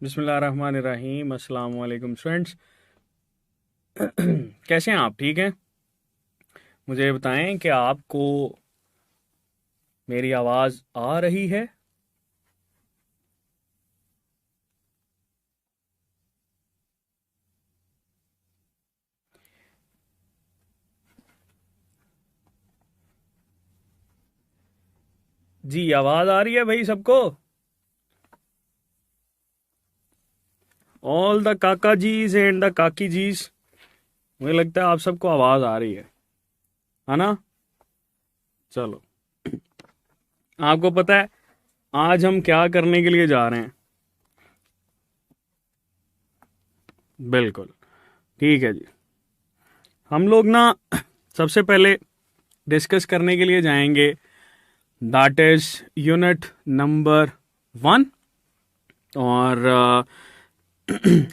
बिस्मिल्लाहिर्रहमानिर्रहीम। अस्सलाम वालेकुम स्टूडेंट्स। कैसे हैं आप? ठीक हैं? मुझे बताएं कि आपको मेरी आवाज़ आ रही है? जी, आवाज़ आ रही है भाई सबको? ऑल द काका जीज एंड द काकी जीज, मुझे लगता है आप सबको आवाज़ आ रही है ना? चलो, आपको पता है आज हम क्या करने के लिए जा रहे हैं? बिल्कुल ठीक है जी। हम लोग ना सबसे पहले डिस्कस करने के लिए जाएंगे, दैट इज यूनिट नंबर 1। और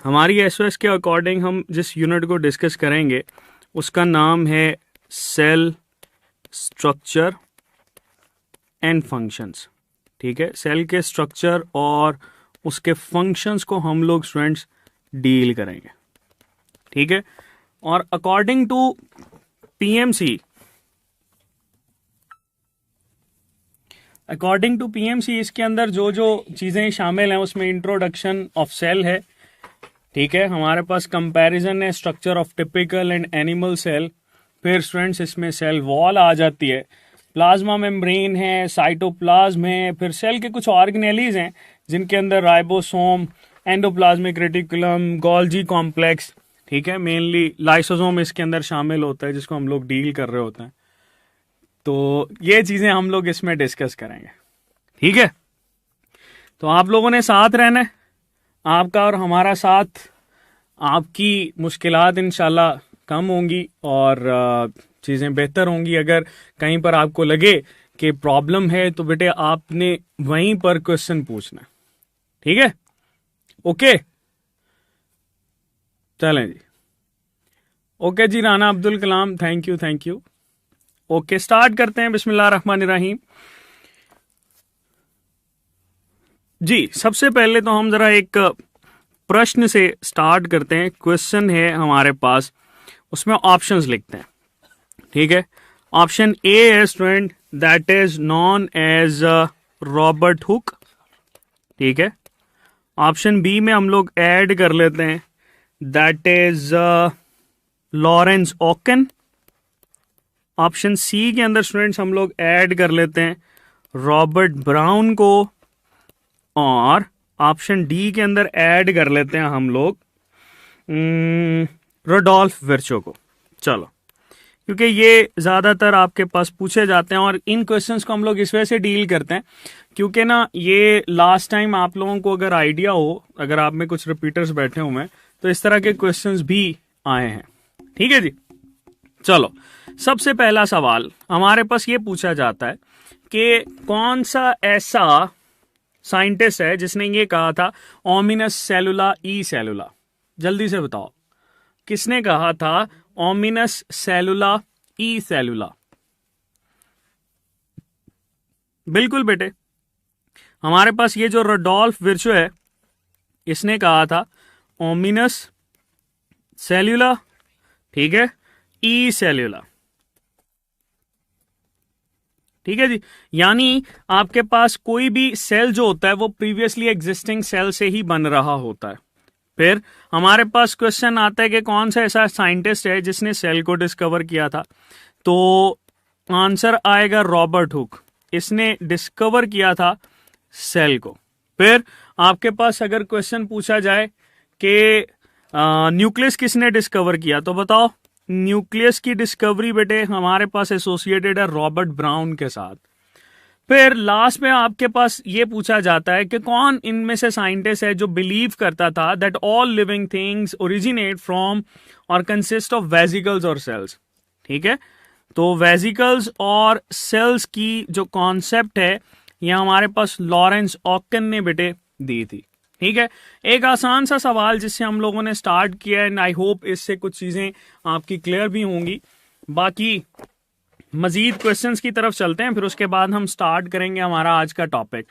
हमारी एसओएस के अकॉर्डिंग हम जिस यूनिट को डिस्कस करेंगे उसका नाम है सेल स्ट्रक्चर एंड फंक्शंस। ठीक है, सेल के स्ट्रक्चर और उसके फंक्शंस को हम लोग स्टूडेंट्स डील करेंगे। ठीक है, और अकॉर्डिंग टू पीएमसी इसके अंदर जो जो चीज़ें शामिल हैं उसमें इंट्रोडक्शन ऑफ सेल है। ठीक है, हमारे पास कंपैरिजन है structure of typical and animal cell. फिर स्टूडेंट्स इसमें सेल वॉल आ जाती है, प्लाज्मा मेम्ब्रेन है, साइटोप्लाज्म है, फिर सेल के कुछ ऑर्गेनेलीज हैं जिनके अंदर ribosome, endoplasmic reticulum, Golgi complex, ठीक है, मेनली लाइसोसोम इसके अंदर शामिल होता है जिसको हम लोग डील कर रहे होते हैं। तो ये चीज़ें हम लोग इसमें डिस्कस करेंगे। ठीक है, तो आप लोगों ने साथ रहना है, आपका और हमारा साथ, आपकी मुश्किलात इंशाल्लाह कम होंगी और चीज़ें बेहतर होंगी। अगर कहीं पर आपको लगे कि प्रॉब्लम है तो बेटे आपने वहीं पर क्वेश्चन पूछना। ठीक है, ओके, चलें जी। ओके जी, Rana Abdul Kalam, thank you. Okay, start करते हैं। बिस्मिल्लाहिर्रहमानिर्रहीम। जी, सबसे पहले तो हम जरा एक प्रश्न से स्टार्ट करते हैं। क्वेश्चन है हमारे पास, उसमें ऑप्शंस लिखते हैं। ठीक है, ऑप्शन ए है student, that is known as Robert Hooke. ठीक है, ऑप्शन बी में हम लोग ऐड कर लेते हैं, that is Lorenz Oken. Option C के अंदर स्टूडेंट्स हम लोग ऐड कर लेते हैं रॉबर्ट ब्राउन को, और ऑप्शन डी के अंदर ऐड कर लेते हैं हम लोग रोडोल्फ विर्चो को। चलो, क्योंकि ये ज़्यादातर आपके पास पूछे जाते हैं और इन क्वेश्चंस को हम लोग इस वजह से डील करते हैं क्योंकि ना ये लास्ट टाइम आप लोगों को अगर आइडिया हो, अगर आप में कुछ रिपीटर्स बैठे हुए हैं तो इस तरह के क्वेश्चंस भी आए हैं। ठीक है जी, चलो, सबसे पहला सवाल हमारे पास ये पूछा जाता है कि कौन सा ऐसा साइंटिस्ट है जिसने ये कहा था ओमिनस सेलुला ई सेलुला। जल्दी से बताओ, किसने कहा था ओमिनस सेलुला ई सेलुला? बिल्कुल बेटे, हमारे पास ये जो रोडोल्फ विर्चो है इसने कहा था ओमिनस सेलुला, ठीक है, ई सेलुला। ठीक है जी, यानी आपके पास कोई भी सेल जो होता है वो प्रीवियसली एग्जिस्टिंग सेल से ही बन रहा होता है। फिर हमारे पास क्वेश्चन आता है कि कौन सा ऐसा साइंटिस्ट है जिसने सेल को डिस्कवर किया था, तो आंसर आएगा रॉबर्ट हुक। इसने डिस्कवर किया था सेल को। फिर आपके पास अगर क्वेश्चन पूछा जाए कि न्यूक्लियस किसने डिस्कवर किया, तो बताओ, न्यूक्लियस की डिस्कवरी बेटे हमारे पास एसोसिएटेड है रॉबर्ट ब्राउन के साथ। फिर लास्ट में आपके पास ये पूछा जाता है कि कौन इनमें से साइंटिस्ट है जो बिलीव करता था that all living things originate from और कंसिस्ट ऑफ वेसिकल्स और सेल्स। ठीक है, तो वेसिकल्स और सेल्स की जो कॉन्सेप्ट है ये हमारे पास लॉरेंस ऑक्कन ने बेटे दी थी। ठीक है, एक आसान सा सवाल जिससे हम लोगों ने स्टार्ट किया एंड आई होप इससे कुछ चीजें आपकी क्लियर भी होंगी। बाकी मजीद क्वेश्चंस की तरफ चलते हैं, फिर उसके बाद हम स्टार्ट करेंगे हमारा आज का टॉपिक।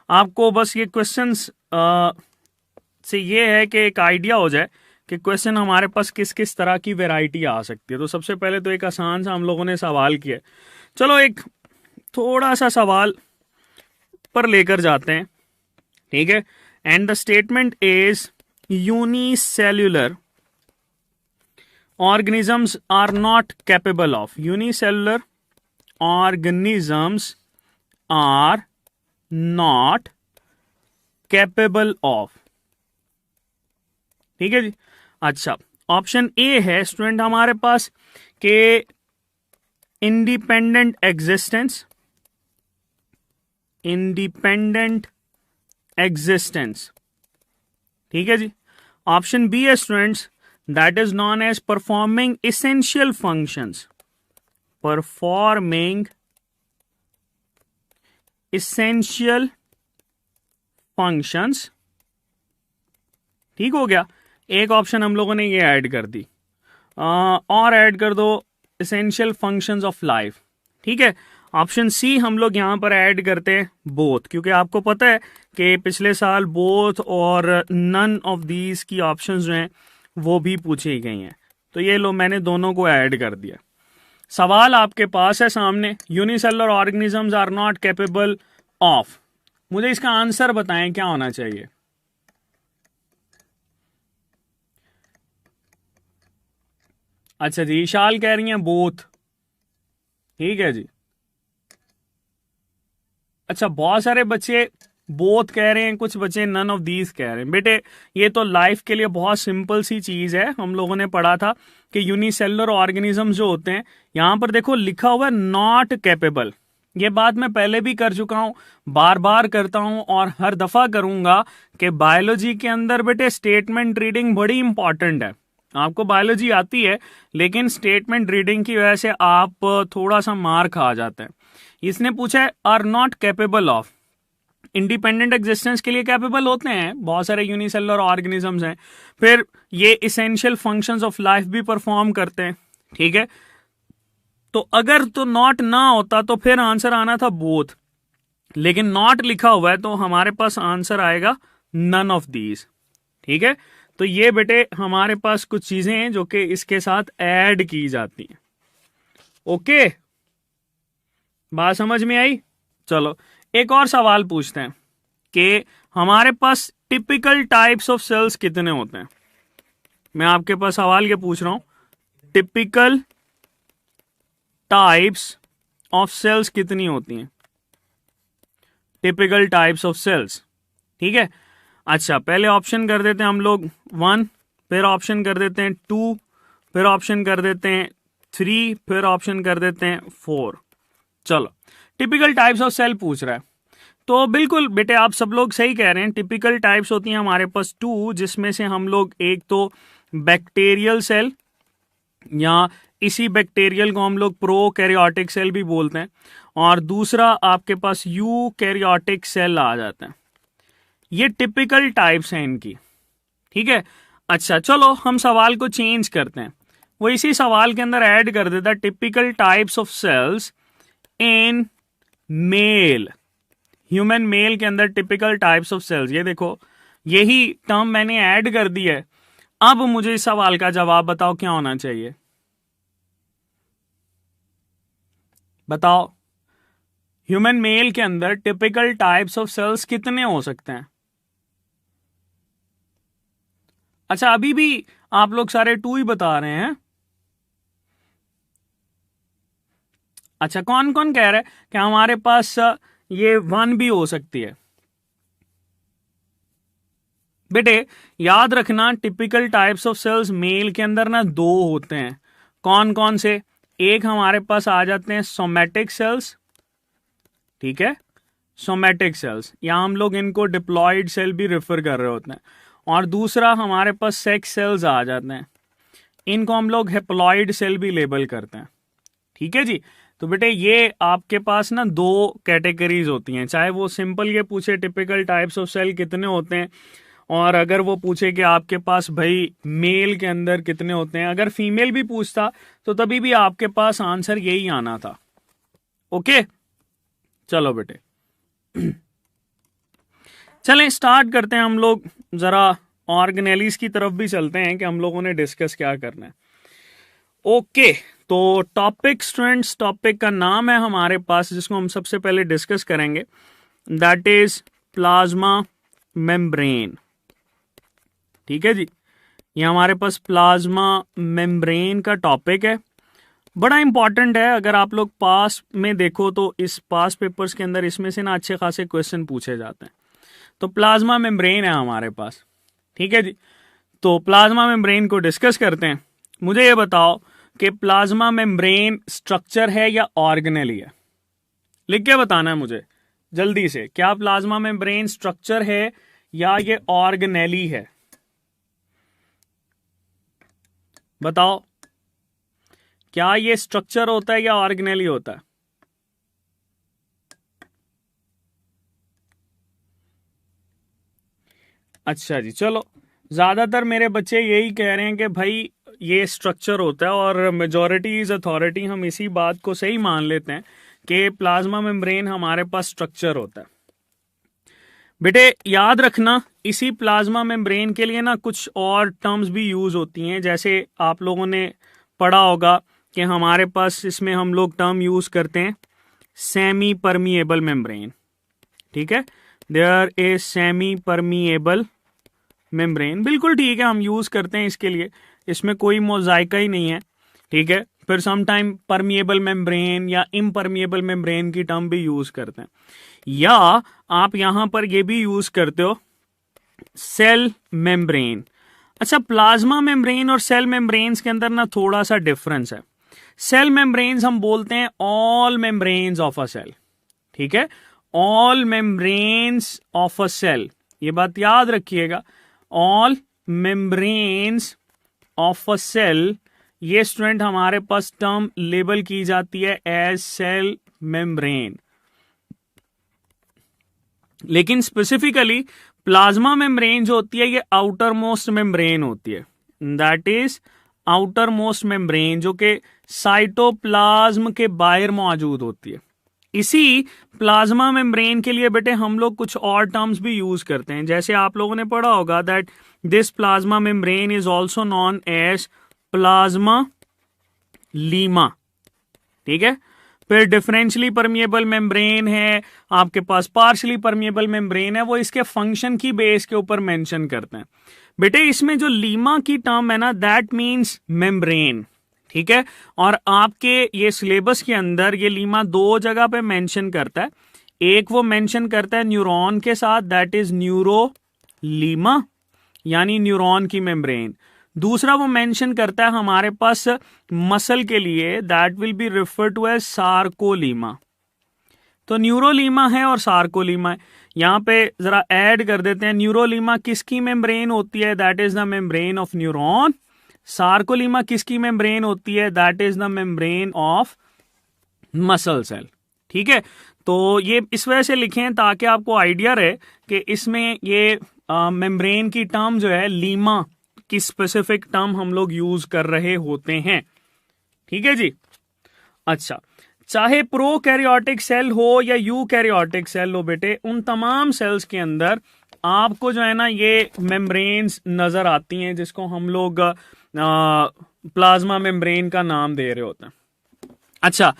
आपको बस ये क्वेश्चंस से ये है कि एक आइडिया हो जाए कि क्वेश्चन हमारे पास किस किस तरह की वैरायटी आ सकती है। तो सबसे पहले तो एक आसान सा हम लोगों ने सवाल किया, चलो एक थोड़ा सा सवाल पर लेकर जाते हैं। ठीक है, and the statement is unicellular organisms are not capable of, unicellular organisms are not capable of। ठीक है जी, अच्छा ऑप्शन ए है स्टूडेंट हमारे पास के इंडिपेंडेंट एग्जिस्टेंस, इंडिपेंडेंट एग्जिस्टेंस। ठीक है जी, ऑप्शन बी है students that is known as performing essential functions, performing essential functions। ठीक हो गया, एक ऑप्शन हम लोगों ने ये ऐड कर दी, और ऐड कर दो essential functions of life। ठीक है, ऑप्शन सी हम लोग यहां पर ऐड करते हैं बोथ, क्योंकि आपको पता है कि पिछले साल बोथ और नन ऑफ दीज की ऑप्शंस जो हैं वो भी पूछी गई हैं। तो ये लो मैंने दोनों को ऐड कर दिया। सवाल आपके पास है सामने, unicellular organisms are not capable of, मुझे इसका आंसर बताएं क्या होना चाहिए। अच्छा जी, विशाल कह रही हैं बोथ। ठीक है जी, अच्छा बहुत सारे बच्चे बोथ कह रहे हैं, कुछ बच्चे नन ऑफ दीज कह रहे हैं। बेटे ये तो लाइफ के लिए बहुत सिंपल सी चीज है, हम लोगों ने पढ़ा था कि यूनिसेलुलर ऑर्गेनिज्म जो होते हैं, यहां पर देखो लिखा हुआ है नॉट कैपेबल। ये बात मैं पहले भी कर चुका हूं, बार बार करता हूं और हर दफा करूंगा कि बायोलॉजी के अंदर बेटे स्टेटमेंट रीडिंग बड़ी इंपॉर्टेंट है। आपको बायोलॉजी आती है लेकिन स्टेटमेंट रीडिंग की वजह से आप थोड़ा सा मार खा जाते हैं। इसने पूछा है are not capable of, independent existence के लिए कैपेबल होते हैं, बहुत सारे यूनिसेलुलर ऑर्गेनिजम्स हैं। फिर ये इसेंशियल फंक्शंस ऑफ लाइफ भी परफॉर्म करते हैं। ठीक है, तो अगर तो नॉट ना होता तो फिर आंसर आना था बोथ, लेकिन नॉट लिखा हुआ है तो हमारे पास आंसर आएगा नन ऑफ दीज। ठीक है, तो ये बेटे हमारे पास कुछ चीजें हैं जो कि इसके साथ ऐड की जाती हैं। ओके, बात समझ में आई। चलो एक और सवाल पूछते हैं कि हमारे पास टिपिकल टाइप्स ऑफ सेल्स कितने होते हैं। मैं आपके पास सवाल ये पूछ रहा हूं, टिपिकल टाइप्स ऑफ सेल्स कितनी होती हैं, टिपिकल टाइप्स ऑफ सेल्स। ठीक है, अच्छा पहले ऑप्शन कर देते हैं हम लोग 1, फिर ऑप्शन कर देते हैं 2, फिर ऑप्शन कर देते हैं 3, फिर ऑप्शन कर देते हैं 4। चलो टिपिकल टाइप्स ऑफ सेल पूछ रहा है, तो बिल्कुल बेटे आप सब लोग सही कह रहे हैं। टिपिकल टाइप्स होती हैं हमारे पास 2, जिसमें से हम लोग एक तो बैक्टीरियल सेल, या इसी बैक्टीरियल को हम लोग प्रोकैरियोटिक सेल भी बोलते हैं, और दूसरा आपके पास यूकैरियोटिक सेल आ जाता है। ये टिपिकल टाइप्स हैं इनकी। ठीक है, अच्छा चलो हम सवाल को चेंज करते हैं, वो इसी सवाल के अंदर ऐड कर देता है typical types of cells in male, human male के अंदर टिपिकल टाइप्स ऑफ सेल्स। ये देखो यही टर्म मैंने ऐड कर दी है। अब मुझे इस सवाल का जवाब बताओ क्या होना चाहिए, बताओ ह्यूमन मेल के अंदर टिपिकल टाइप्स ऑफ सेल्स कितने हो सकते हैं। अच्छा अभी भी आप लोग सारे 2 ही बता रहे हैं। अच्छा कौन कौन कह रहा है कि हमारे पास ये 1 भी हो सकती है। बेटे याद रखना typical types of cells male के अंदर ना 2 होते हैं। कौन कौन से, एक हमारे पास आ जाते हैं सोमैटिक सेल्स, ठीक है, सोमेटिक सेल्स, या हम लोग इनको डिप्लॉयड सेल भी रेफर कर रहे होते हैं। और दूसरा हमारे पास सेक्स सेल्स आ जाते हैं, इनको हम लोग हेप्लॉइड सेल भी लेबल करते हैं। ठीक है जी। तो बेटे ये आपके पास ना दो कैटेगरीज होती हैं, चाहे वो सिंपल ये पूछे टिपिकल टाइप्स ऑफ सेल कितने होते हैं, और अगर वो पूछे कि आपके पास भाई मेल के अंदर कितने होते हैं, अगर फीमेल भी पूछता तो तभी भी आपके पास आंसर यही आना था। ओके चलो बेटे चलें स्टार्ट करते हैं हम लोग, जरा ऑर्गेनेलीज की तरफ भी चलते हैं कि हम लोगों ने डिस्कस क्या करना है। ओके तो टॉपिक स्टूडेंट्स, टॉपिक का नाम है हमारे पास जिसको हम सबसे पहले डिस्कस करेंगे, दैट इज प्लाज्मा मेम्ब्रेन। ठीक है जी, ये हमारे पास प्लाज्मा मेम्ब्रेन का टॉपिक है, बड़ा इंपॉर्टेंट है। अगर आप लोग पास में देखो तो इस पास पेपर्स के अंदर इसमें से ना अच्छे खासे क्वेश्चन पूछे जाते हैं। तो प्लाज्मा मेम्ब्रेन है हमारे पास। ठीक है जी, तो प्लाज्मा मेम्ब्रेन को डिस्कस करते हैं। मुझे ये बताओ कि प्लाज्मा मेम्ब्रेन स्ट्रक्चर है या ऑर्गेनेली है? लिख के बताना है मुझे जल्दी से, क्या प्लाज्मा मेम्ब्रेन स्ट्रक्चर है या ये ऑर्गेनेली है? बताओ, क्या ये स्ट्रक्चर होता है या ऑर्गेनेली होता है? अच्छा जी, चलो ज्यादातर मेरे बच्चे यही कह रहे हैं कि भाई ये स्ट्रक्चर होता है, और मेजॉरिटी इज अथॉरिटी, हम इसी बात को सही मान लेते हैं कि प्लाज्मा मेम्ब्रेन हमारे पास स्ट्रक्चर होता है। बेटे याद रखना, इसी प्लाज्मा मेम्ब्रेन के लिए ना कुछ और टर्म्स भी यूज होती हैं, जैसे आप लोगों ने पढ़ा होगा कि हमारे पास इसमें हम लोग टर्म यूज करते हैं सेमी परमिएबल मेम्ब्रेन। ठीक है, there is semi permeable membrane, बिल्कुल ठीक है, हम यूज करते हैं इसके लिए, इसमें कोई मोजाइका ही नहीं है। ठीक है, फिर समटाइम परमिएबल मेम्ब्रेन या इम्परमिएबल मेम्ब्रेन की टर्म भी यूज करते हैं, या आप यहां पर ये भी यूज करते हो सेल मेम्ब्रेन। अच्छा, प्लाज्मा मेम्ब्रेन और सेल मेम्ब्रेन्स के अंदर ना थोड़ा सा डिफरेंस है। सेल मेम्ब्रेन्स हम बोलते हैं all membranes of a cell. ठीक है, all membranes of a cell, ये बात याद रखिएगा, all membranes of a cell, ये स्टूडेंट हमारे पास टर्म लेबल की जाती है एज सेल मेम्ब्रेन। लेकिन स्पेसिफिकली प्लाज्मा मेम्ब्रेन जो होती है ये आउटर मोस्ट मेम्ब्रेन होती है, that is outermost membrane, जो कि साइटोप्लाज्म के बाहर मौजूद होती है। इसी प्लाज्मा मेम्ब्रेन के लिए बेटे हम लोग कुछ और टर्म्स भी यूज करते हैं, जैसे आप लोगों ने पढ़ा होगा that this plasma membrane is also known as plasmalemma. ठीक है, फिर डिफरेंशियली परमिएबल मेम्ब्रेन है आपके पास, पार्शली परमिएबल मेम्ब्रेन है, वो इसके फंक्शन की बेस के ऊपर मेंशन करते हैं। बेटे इसमें जो लीमा की टर्म है ना, दैट मींस मेम्ब्रेन। ठीक है, और आपके ये सिलेबस के अंदर ये लीमा दो जगह पे मेंशन करता है, एक वो मेंशन करता है न्यूरॉन के साथ, दैट इज न्यूरो लीमा, यानी न्यूरॉन की मेम्ब्रेन। दूसरा वो मेंशन करता है हमारे पास मसल के लिए, that will be refer to as sarcolemma. तो न्यूरोलीमा है और सार्कोलीमा है, यहां पे जरा ऐड कर देते हैं, न्यूरोलीमा किसकी मेम्ब्रेन होती है, that is the membrane of neuron. Sarcolemma किसकी मेम्ब्रेन होती है, that is the membrane of muscle cell. ठीक है, तो ये इस वजह से लिखे हैं ताकि आपको आइडिया रहे कि इसमें ये मेम्ब्रेन की टर्म जो है लीमा की स्पेसिफिक टर्म हम लोग यूज कर रहे होते हैं। ठीक है जी। अच्छा, चाहे प्रोकैरियोटिक सेल हो या यूकैरियोटिक सेल हो बेटे, उन तमाम सेल्स के अंदर आपको जो है ना ये मेम्ब्रेन्स नजर आती हैं, जिसको हम लोग प्लाज्मा मेम्ब्रेन का नाम दे रहे होते हैं। अच्छा,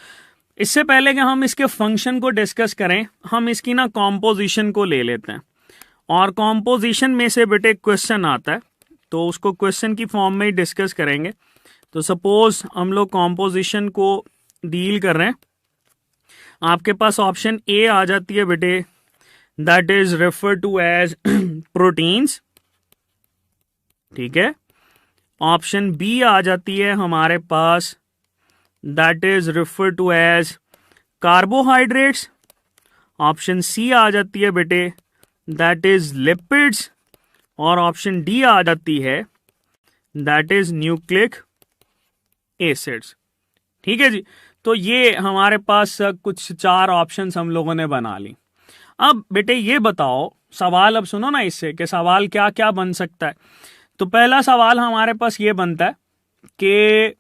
इससे पहले कि हम इसके फंक्शन को डिस्कस करें, हम इसकी ना कॉम्पोजिशन को ले लेते हैं, और कॉम्पोजिशन में से बेटे क्वेश्चन आता है, तो उसको क्वेश्चन की फॉर्म में ही डिस्कस करेंगे। तो सपोज हम लोग कॉम्पोजिशन को डील कर रहे हैं, आपके पास ऑप्शन ए आ जाती है बेटे, that is refer to as proteins. ठीक है, ऑप्शन बी आ जाती है हमारे पास, that is refer to as carbohydrates. Option C आ जाती है बेटे, दैट इज लिपिड्स, और ऑप्शन डी आ जाती है, दैट इज न्यूक्लिक एसिड्स। ठीक है जी, तो ये हमारे पास कुछ 4 ऑप्शंस हम लोगों ने बना ली। अब बेटे ये बताओ, सवाल अब सुनो ना इससे कि सवाल क्या क्या बन सकता है। तो पहला सवाल हमारे पास ये बनता है कि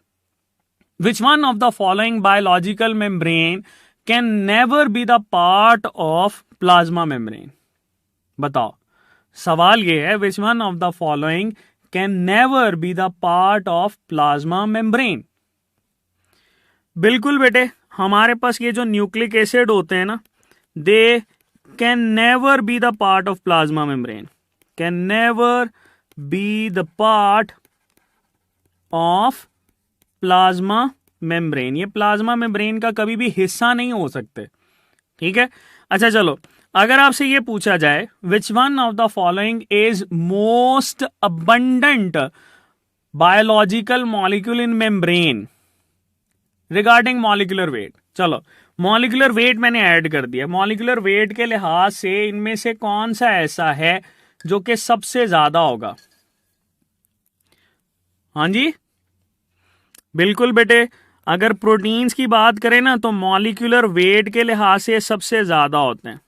which one of the following biological membrane can never be the part of plasma membrane. बताओ, सवाल ये है which one of the following can never be the part of plasma membrane. बिल्कुल बेटे, हमारे पास ये जो न्यूक्लिक एसिड होते हैं ना, they can never be the part of plasma membrane, can never be the part of plasma membrane. ये plasma membrane का कभी भी हिस्सा नहीं हो सकते। ठीक है, अच्छा चलो, अगर आपसे ये पूछा जाए which one of the following is most abundant biological molecule in membrane regarding molecular weight. चलो, मॉलिक्यूलर वेट मैंने ऐड कर दिया। मॉलिक्यूलर वेट के लिहाज से इनमें से कौन सा ऐसा है जो कि सबसे ज्यादा होगा? हाँ जी, बिल्कुल बेटे, अगर प्रोटीन्स की बात करें ना तो मॉलिक्यूलर वेट के लिहाज से सबसे ज्यादा होते हैं।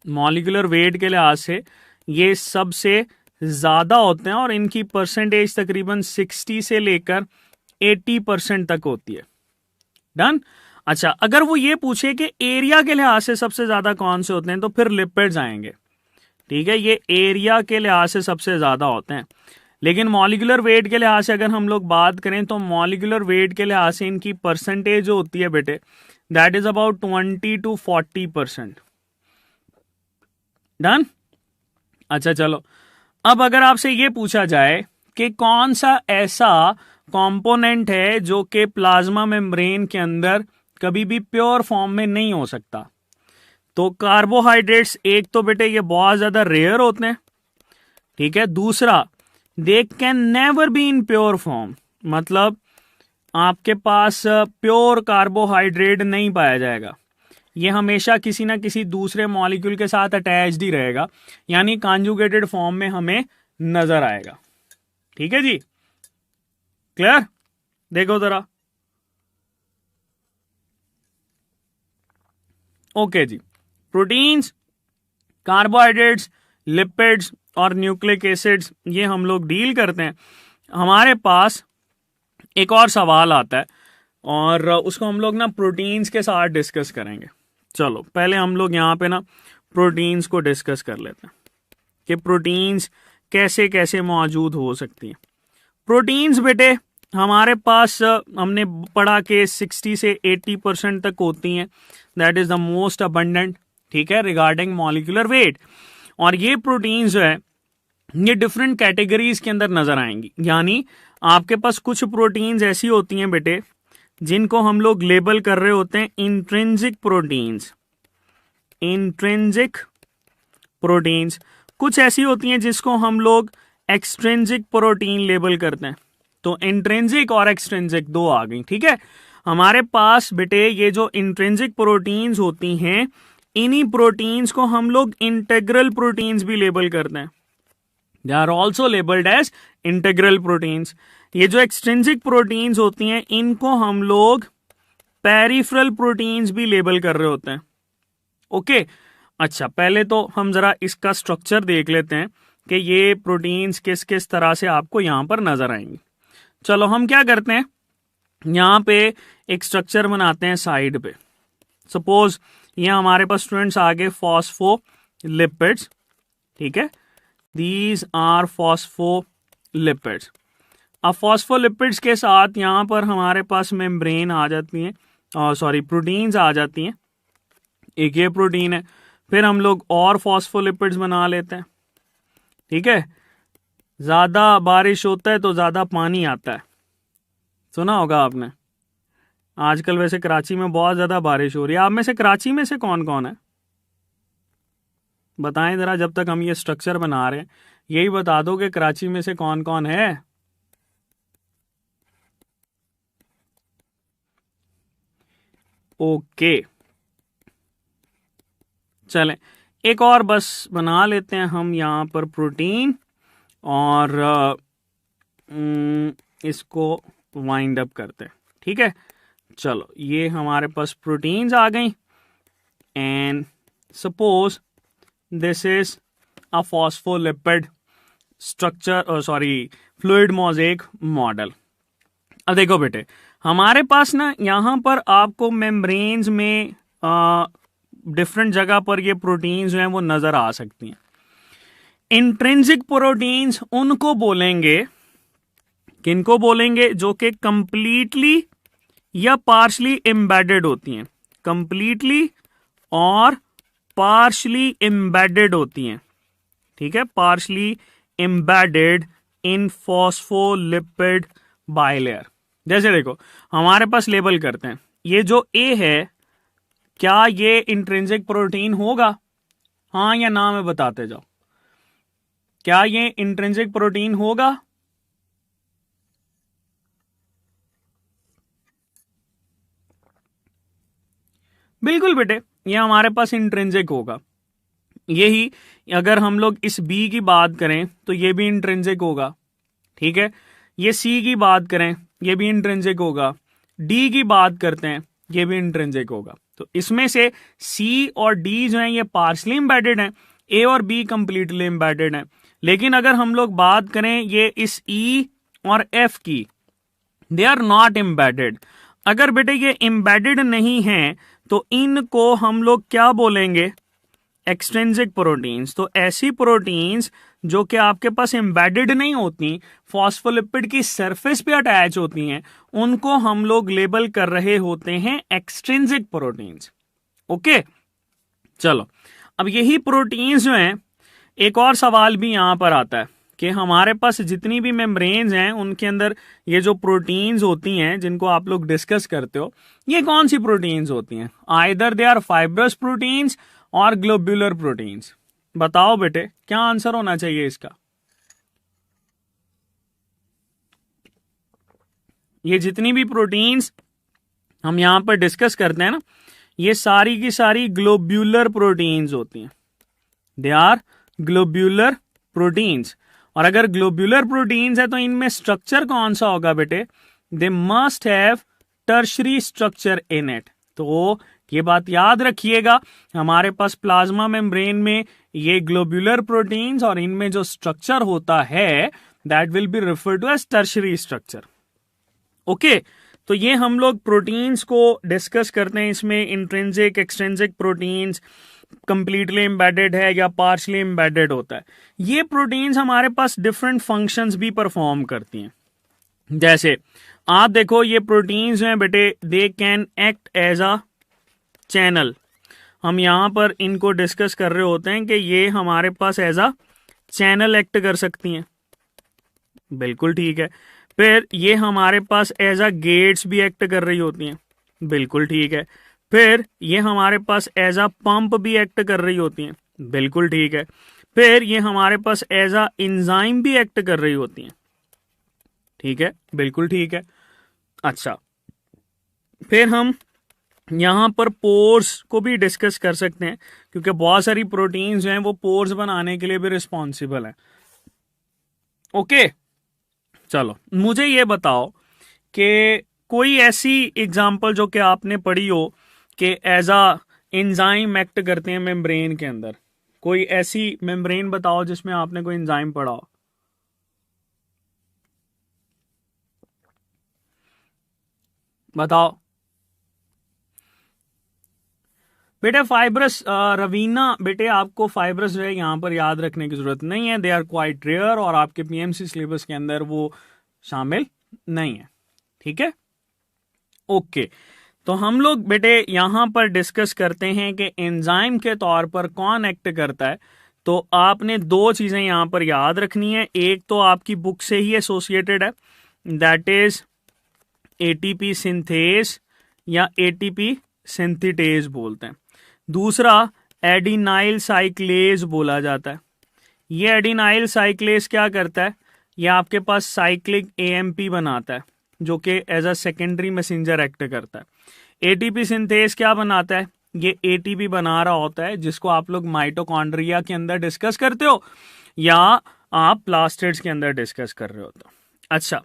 मॉलिक्यूलर वेट के लिहाज से ये सबसे ज्यादा होते हैं और इनकी परसेंटेज तकरीबन 60 से लेकर 80% तक होती है। डन। अच्छा, अगर वो ये पूछे कि एरिया के लिहाज से सबसे ज्यादा कौन से होते हैं तो फिर लिपिड्स आएंगे। ठीक है, ये एरिया के लिहाज से सबसे ज्यादा होते हैं। लेकिन मॉलिक्यूलर वेट के लिहाज से अगर हम लोग बात करें तो मॉलिक्यूलर वेट के लिहाज से इनकी परसेंटेज जो होती है बेटे, that is about 20 to 40%। Done. अच्छा चलो, अब अगर आपसे ये पूछा जाए कि कौन सा ऐसा कंपोनेंट है जो कि प्लाज्मा मेम्ब्रेन के अंदर कभी भी प्योर फॉर्म में नहीं हो सकता, तो कार्बोहाइड्रेट्स एक तो बेटे ये बहुत ज्यादा रेयर होते हैं। ठीक है, दूसरा they can never be in pure form, मतलब आपके पास प्योर कार्बोहाइड्रेट नहीं पाया जाएगा, ये हमेशा किसी ना किसी दूसरे मॉलिक्यूल के साथ अटैच्ड ही रहेगा, यानी कॉन्जुगेटेड फॉर्म में हमें नजर आएगा। ठीक है जी, क्लियर? देखो जरा, ओके जी, प्रोटीन्स, कार्बोहाइड्रेट्स, लिपिड्स और न्यूक्लिक एसिड्स ये हम लोग डील करते हैं। हमारे पास एक और सवाल आता है और उसको हम लोग ना प्रोटीन्स के साथ डिस्कस करेंगे। चलो, पहले हम लोग यहाँ पे ना प्रोटीन्स को डिस्कस कर लेते हैं कि प्रोटीन्स कैसे कैसे मौजूद हो सकती हैं। प्रोटीन्स बेटे हमारे पास हमने पढ़ा कि 60 से 80% तक होती हैं, that is the most abundant. ठीक है, रिगार्डिंग मॉलिक्यूलर वेट। और ये प्रोटीन्स जो है ये डिफरेंट कैटेगरीज के अंदर नजर आएंगी, यानी आपके पास कुछ प्रोटीन्स ऐसी होती हैं बेटे जिनको हम लोग लेबल कर रहे होते हैं इंट्रिंसिक प्रोटीन्स। इंट्रिंसिक प्रोटीन्स कुछ ऐसी होती हैं जिसको हम लोग एक्सट्रिंसिक प्रोटीन लेबल करते हैं। तो इंट्रिंसिक और एक्सट्रिंसिक दो आ गई। ठीक है, हमारे पास बेटे ये जो इंट्रिंसिक प्रोटीन्स होती हैं, इन्हीं प्रोटीन्स को हम लोग इंटेग्रल प्रोटीन्स भी लेबल करते हैं। They are also labelled as integral proteins. ये जो एक्सट्रिंसिक प्रोटीन्स होती हैं इनको हम लोग पेरिफेरल प्रोटीन्स भी लेबल कर रहे होते हैं। ओके, अच्छा, पहले तो हम जरा इसका स्ट्रक्चर देख लेते हैं कि ये प्रोटीन्स किस किस तरह से आपको यहां पर नजर आएंगी। चलो, हम क्या करते हैं, यहां पे एक स्ट्रक्चर बनाते हैं साइड पे। सपोज ये हमारे पास स्टूडेंट्स आगे फॉस्फोलिपिड्स। ठीक है, दीज आर फॉस्फोलिपिड्स। अब फॉस्फोलिपिड्स के साथ यहां पर हमारे पास मेम्ब्रेन आ जाती है, सॉरी प्रोटीन्स आ जाती हैं। एक ये प्रोटीन है, फिर हम लोग और फॉस्फोलिपिड्स बना लेते हैं। ठीक है, ज्यादा बारिश होता है तो ज्यादा पानी आता है, सुना होगा आपने। आजकल वैसे कराची में बहुत ज्यादा बारिश हो रही है। आप में से कराची में से कौन कौन है, बताएं जरा। जब तक हम ये स्ट्रक्चर बना रहे हैं यही बता दो कि कराची में से कौन कौन है। ओके, चलें एक और बस बना लेते हैं हम यहाँ पर प्रोटीन, और इसको वाइंड अप करते हैं। ठीक है, चलो ये हमारे पास प्रोटीन्स आ गई, and suppose this is a phospholipid structure, sorry fluid mosaic model. अब देखो बेटे, हमारे पास ना यहाँ पर आपको मेम्ब्रेन्स में डिफरेंट जगह पर ये प्रोटीन्स जो हैं वो नजर आ सकती हैं। इंट्रिंसिक प्रोटीन्स उनको बोलेंगे, किनको बोलेंगे, जो कि कंप्लीटली या पार्शली एम्बेडेड होती हैं, कंप्लीटली और पार्शली एम्बेडेड होती हैं। ठीक है, partially embedded in phospholipid bilayer. जैसे देखो हमारे पास लेबल करते हैं, ये जो ए है क्या ये इंट्रिंसिक प्रोटीन होगा, हाँ या ना में बताते जाओ, क्या ये इंट्रिंसिक प्रोटीन होगा? बिल्कुल बेटे, ये हमारे पास इंट्रिंसिक होगा। यही अगर हम लोग इस बी की बात करें तो ये भी इंट्रिंसिक होगा। ठीक है, ये सी की बात करें ये भी इंट्रिंसिक होगा, डी की बात करते हैं ये भी इंट्रिंसिक होगा। तो इसमें से सी और डी जो है ये पार्शली एम्बेडेड हैं, ए और बी कंप्लीटली एम्बेडेड हैं। लेकिन अगर हम लोग बात करें ये इस ई और एफ की, दे आर नॉट एम्बेडेड। अगर बेटे ये एम्बेडेड नहीं है तो इनको हम लोग क्या बोलेंगे? Extrinsic proteins. तो ऐसी प्रोटीन्स जो कि आपके पास एम्बेडेड नहीं होती, फॉस्फोलिपिड की सरफेस पे अटैच होती हैं, उनको हम लोग लेबल कर रहे होते हैं एक्सट्रिंसिक प्रोटीन्स। ओके, चलो अब यही प्रोटीन्स जो हैं, एक और सवाल भी यहां पर आता है कि हमारे पास जितनी भी मेम्ब्रेन्स हैं उनके अंदर ये जो प्रोटीन्स होती हैं जिनको आप लोग डिस्कस करते हो, ये कौन सी प्रोटीन्स होती हैं? Either they are fibrous proteins और ग्लोब्यूलर प्रोटीन्स। बताओ बेटे क्या आंसर होना चाहिए इसका? ये जितनी भी प्रोटीन्स हम यहां पर डिस्कस करते हैं ना, ये सारी की सारी ग्लोब्यूलर प्रोटीन्स होती हैं। They are globular proteins. और अगर ग्लोब्यूलर प्रोटीन्स है तो इनमें स्ट्रक्चर कौन सा होगा बेटे? They must have tertiary structure in it. तो ये बात याद रखिएगा, हमारे पास प्लाज्मा मेम्ब्रेन में ये ग्लोब्यूलर प्रोटीन्स और इनमें जो स्ट्रक्चर होता है that will be referred to as tertiary structure. Okay, तो ये हम लोग प्रोटीन्स को डिस्कस करते हैं। इसमें intrinsic, extrinsic proteins, completely embedded है या पार्शली एम्बेडेड होता है। ये प्रोटीन्स हमारे पास डिफरेंट फंक्शंस भी परफॉर्म करती हैं। जैसे आप देखो ये प्रोटीन्स जो हैं बेटे, they can act as a channel. हम यहां पर इनको डिस्कस कर रहे होते हैं कि ये हमारे पास एज अ चैनल एक्ट कर सकती हैं। बिल्कुल ठीक है। फिर ये हमारे पास एज अ गेट्स भी एक्ट कर रही होती हैं। बिल्कुल ठीक है। फिर ये हमारे पास एज अ पंप भी एक्ट कर रही होती हैं। बिल्कुल ठीक है। फिर ये हमारे पास एज अ एंजाइम भी एक्ट कर रही होती हैं। ठीक है, बिल्कुल ठीक है। अच्छा, फिर हम यहां पर पोर्स को भी डिस्कस कर सकते हैं, क्योंकि बहुत सारी प्रोटीन्स जो हैं वो पोर्स बनाने के लिए भी रिस्पॉन्सिबल है। ओके, चलो मुझे ये बताओ कि कोई ऐसी एग्जांपल जो कि आपने पढ़ी हो कि एज अ एंजाइम एक्ट करते हैं मेम्ब्रेन के अंदर। कोई ऐसी मेम्ब्रेन बताओ जिसमें आपने कोई एंजाइम पढ़ा हो। बताओ बेटे। फाइब्रस, रवीना बेटे, आपको फाइब्रस जो है यहां पर याद रखने की जरूरत नहीं है। दे आर क्वाइट रेयर और आपके पीएमसी सिलेबस के अंदर वो शामिल नहीं है। ठीक है, ओके। तो हम लोग बेटे यहां पर डिस्कस करते हैं कि एंजाइम के तौर पर कौन एक्ट करता है। तो आपने दो चीजें यहां पर याद रखनी है। एक तो आपकी बुक से ही एसोसिएटेड है, दैट इज एटीपी सिंथेस या एटीपी सिंथेटेज बोलते हैं। दूसरा एडिनाइल साइक्लेज बोला जाता है। ये एडिनाइल साइक्लेज क्या करता है? ये आपके पास साइक्लिक एएमपी बनाता है जो कि as a secondary messenger act करता है। एटीपी सिंथेस क्या बनाता है? ये एटीपी बना रहा होता है, जिसको आप लोग माइटोकॉन्ड्रिया के अंदर डिस्कस करते हो या आप प्लास्टिड्स के अंदर डिस्कस कर रहे हो। तो अच्छा,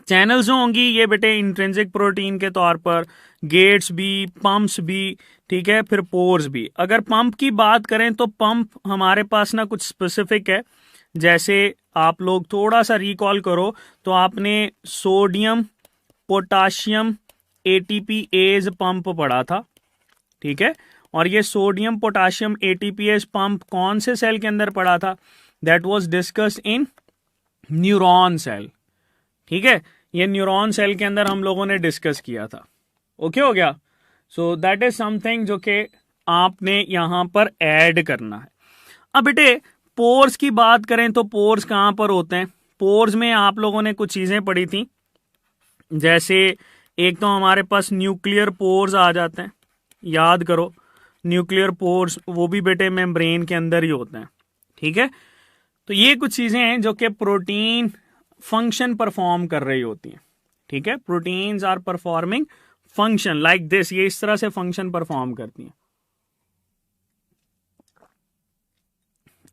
चैनल्स जो होंगी ये बेटे इंट्रिंसिक प्रोटीन के तौर पर, गेट्स भी, पंप्स भी, ठीक है, फिर पोर्स भी। अगर पंप की बात करें तो पंप हमारे पास ना कुछ स्पेसिफिक है। जैसे आप लोग थोड़ा सा रिकॉल करो तो आपने सोडियम पोटाशियम एटीपीएज पंप पढ़ा था, ठीक है। और ये सोडियम पोटाशियम एटीपीएज पंप कौन से सेल के अंदर पढ़ा था? That was discussed in neuron cell, ठीक है। ये न्यूरॉन सेल के अंदर हम लोगों ने डिस्कस किया था। ओके हो गया। सो दैट इज समथिंग जो कि आपने यहां पर ऐड करना है। अब बेटे पोर्स की बात करें तो पोर्स कहां पर होते हैं? पोर्स में आप लोगों ने कुछ चीजें पढ़ी थी, जैसे एक तो हमारे पास न्यूक्लियर पोर्स आ जाते हैं, याद करो न्यूक्लियर पोर्स, वो भी बेटे मेम्ब्रेन के अंदर ही होते हैं, ठीक है। तो ये कुछ चीजें हैं जो कि प्रोटीन फंक्शन परफॉर्म कर रही होती हैं, ठीक है। Proteins are performing function like this, ये इस तरह से फंक्शन परफॉर्म करती हैं।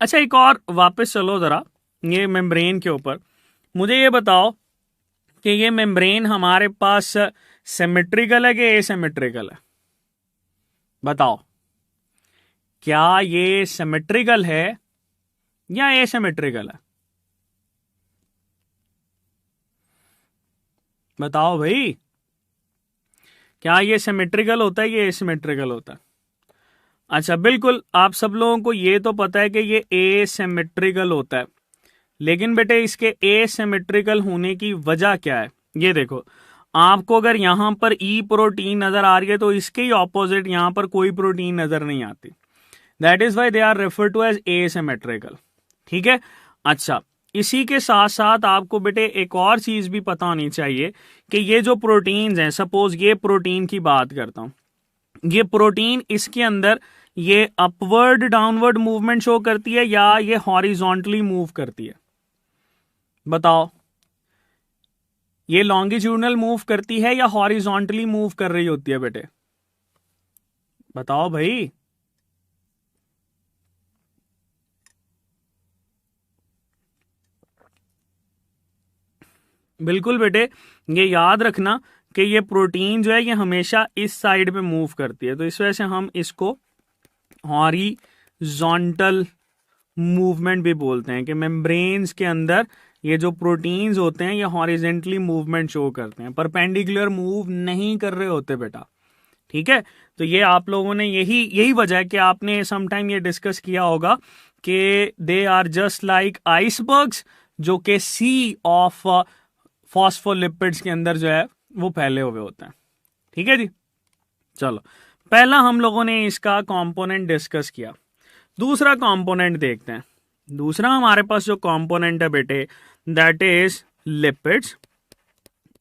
अच्छा, एक और वापस चलो जरा ये मेम्ब्रेन के ऊपर। मुझे ये बताओ कि ये मेम्ब्रेन हमारे पास सिमेट्रिकल है कि एसिमेट्रिकल है? बताओ, क्या ये सिमेट्रिकल है या एसिमेट्रिकल है? बताओ भाई, क्या ये सिमेट्रिकल होता है या एसिमेट्रिकल होता है? अच्छा, बिल्कुल, आप सब लोगों को ये तो पता है कि ये एसिमेट्रिकल होता है, लेकिन बेटे इसके एसिमेट्रिकल होने की वजह क्या है? ये देखो, आपको अगर यहां पर ई प्रोटीन नजर आ रही है तो इसके ही ऑपोजिट यहां पर कोई प्रोटीन नजर नहीं आती। That is why they are refer to as asymmetrical, ठीक है। अच्छा, इसी के साथ साथ आपको बेटे एक और चीज भी पता होनी चाहिए कि ये जो प्रोटीन्स हैं, सपोज ये प्रोटीन की बात करता हूं, ये प्रोटीन इसके अंदर ये अपवर्ड डाउनवर्ड मूवमेंट शो करती है या ये हॉरिजॉन्टली मूव करती है? बताओ, ये लॉन्गिट्यूडनल मूव करती है या हॉरिजॉन्टली मूव कर रही होती है बेटे? बताओ भाई। बिल्कुल बेटे, ये याद रखना कि ये प्रोटीन जो है ये हमेशा इस साइड पे मूव करती है, तो इस वजह से हम इसको हॉरिजॉन्टल मूवमेंट भी बोलते हैं कि मेम्ब्रेन्स के अंदर ये जो प्रोटीन्स होते हैं ये हॉरिजेंटली मूवमेंट शो करते हैं, परपेंडिकुलर मूव नहीं कर रहे होते बेटा, ठीक है। तो ये आप लोगों ने यही वजह है कि आपने समटाइम ये डिस्कस किया होगा कि they are just like icebergs, जो कि सी ऑफ फॉस्फोलिपिड्स के अंदर जो है वो फैले हुए होते हैं, ठीक है जी। चलो, पहला हम लोगों ने इसका कंपोनेंट डिस्कस किया। दूसरा कंपोनेंट देखते हैं। दूसरा हमारे पास जो कंपोनेंट है बेटे दैट इज लिपिड्स,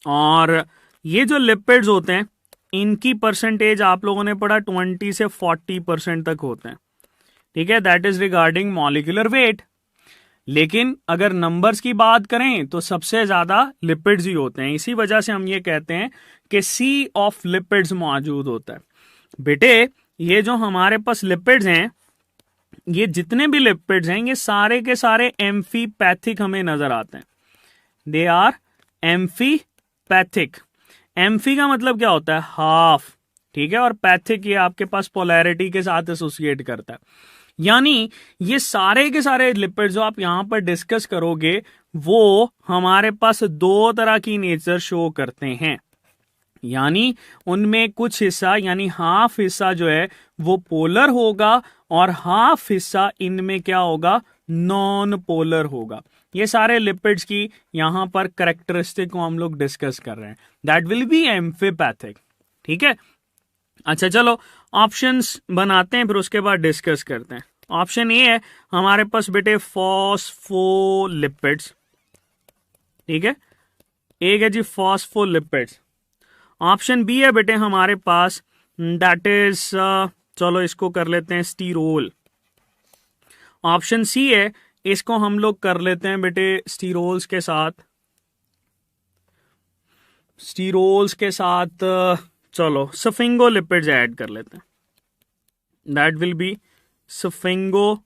और ये जो लिपिड्स होते हैं इनकी परसेंटेज आप लोगों ने पढ़ा 20 से 40% तक होते हैं, ठीक है। That is regarding molecular weight. लेकिन अगर नंबर्स की बात करें तो सबसे ज्यादा लिपिड्स ही होते हैं, इसी वजह से हम ये कहते हैं कि सी ऑफ लिपिड्स मौजूद होता है। बेटे ये जो हमारे पास लिपिड्स हैं, ये जितने भी लिपिड्स हैं ये सारे के सारे एम्फीपैथिक हमें नजर आते हैं। They are amphipathic. एम्फी का मतलब क्या होता है? हाफ, ठीक है। और पैथिक ये आपके पास पोलैरिटी के साथ एसोसिएट करता है। यानी ये सारे के सारे लिपिड जो आप यहां पर डिस्कस करोगे वो हमारे पास दो तरह की नेचर शो करते हैं। यानी उनमें कुछ हिस्सा यानी हाफ हिस्सा जो है वो पोलर होगा और हाफ हिस्सा इनमें क्या होगा? नॉन पोलर होगा। ये सारे लिपिड्स की यहां पर कैरेक्टरिस्टिक को हम लोग डिस्कस कर रहे हैं। दैट विल बी एम्फीपैथिक, ठीक है। अच्छा चलो ऑप्शंस बनाते हैं, फिर उसके बाद डिस्कस करते हैं। ऑप्शन ए है हमारे पास बेटे फॉस्फोलिपिड्स, ठीक है। एक है जी फॉस्फोलिपिड्स। ऑप्शन बी है बेटे हमारे पास दैट इज चलो इसको कर लेते हैं स्टीरोल। ऑप्शन सी है, इसको हम लोग कर लेते हैं बेटे स्टीरोल्स के साथ चलो सफिंगोलिपिड्स ऐड कर लेते हैं। That will B sphingolipids.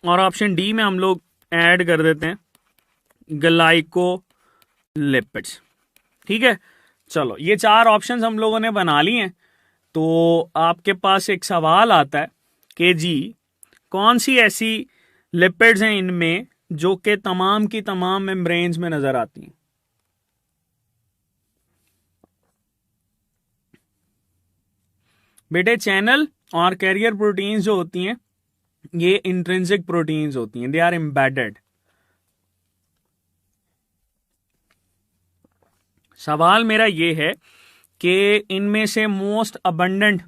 और ऑप्शन डी में हम लोग ऐड कर देते हैं ग्लाइकोलिपिड्स। ठीक है, चलो ये 4 ऑप्शंस हम लोगों ने बना लिए हैं। तो आपके पास एक सवाल आता है कि जी कौन सी ऐसी लिपिड्स हैं इनमें जो कि तमाम की तमाम मेम्ब्रेन्स में नजर आती हैं। बेटे चैनल और कैरियर प्रोटीन्स जो होती हैं ये इंट्रिंसिक प्रोटीन्स होती हैं, दे आर एम्बेडेड। सवाल मेरा ये है कि इनमें से मोस्ट अबंडेंट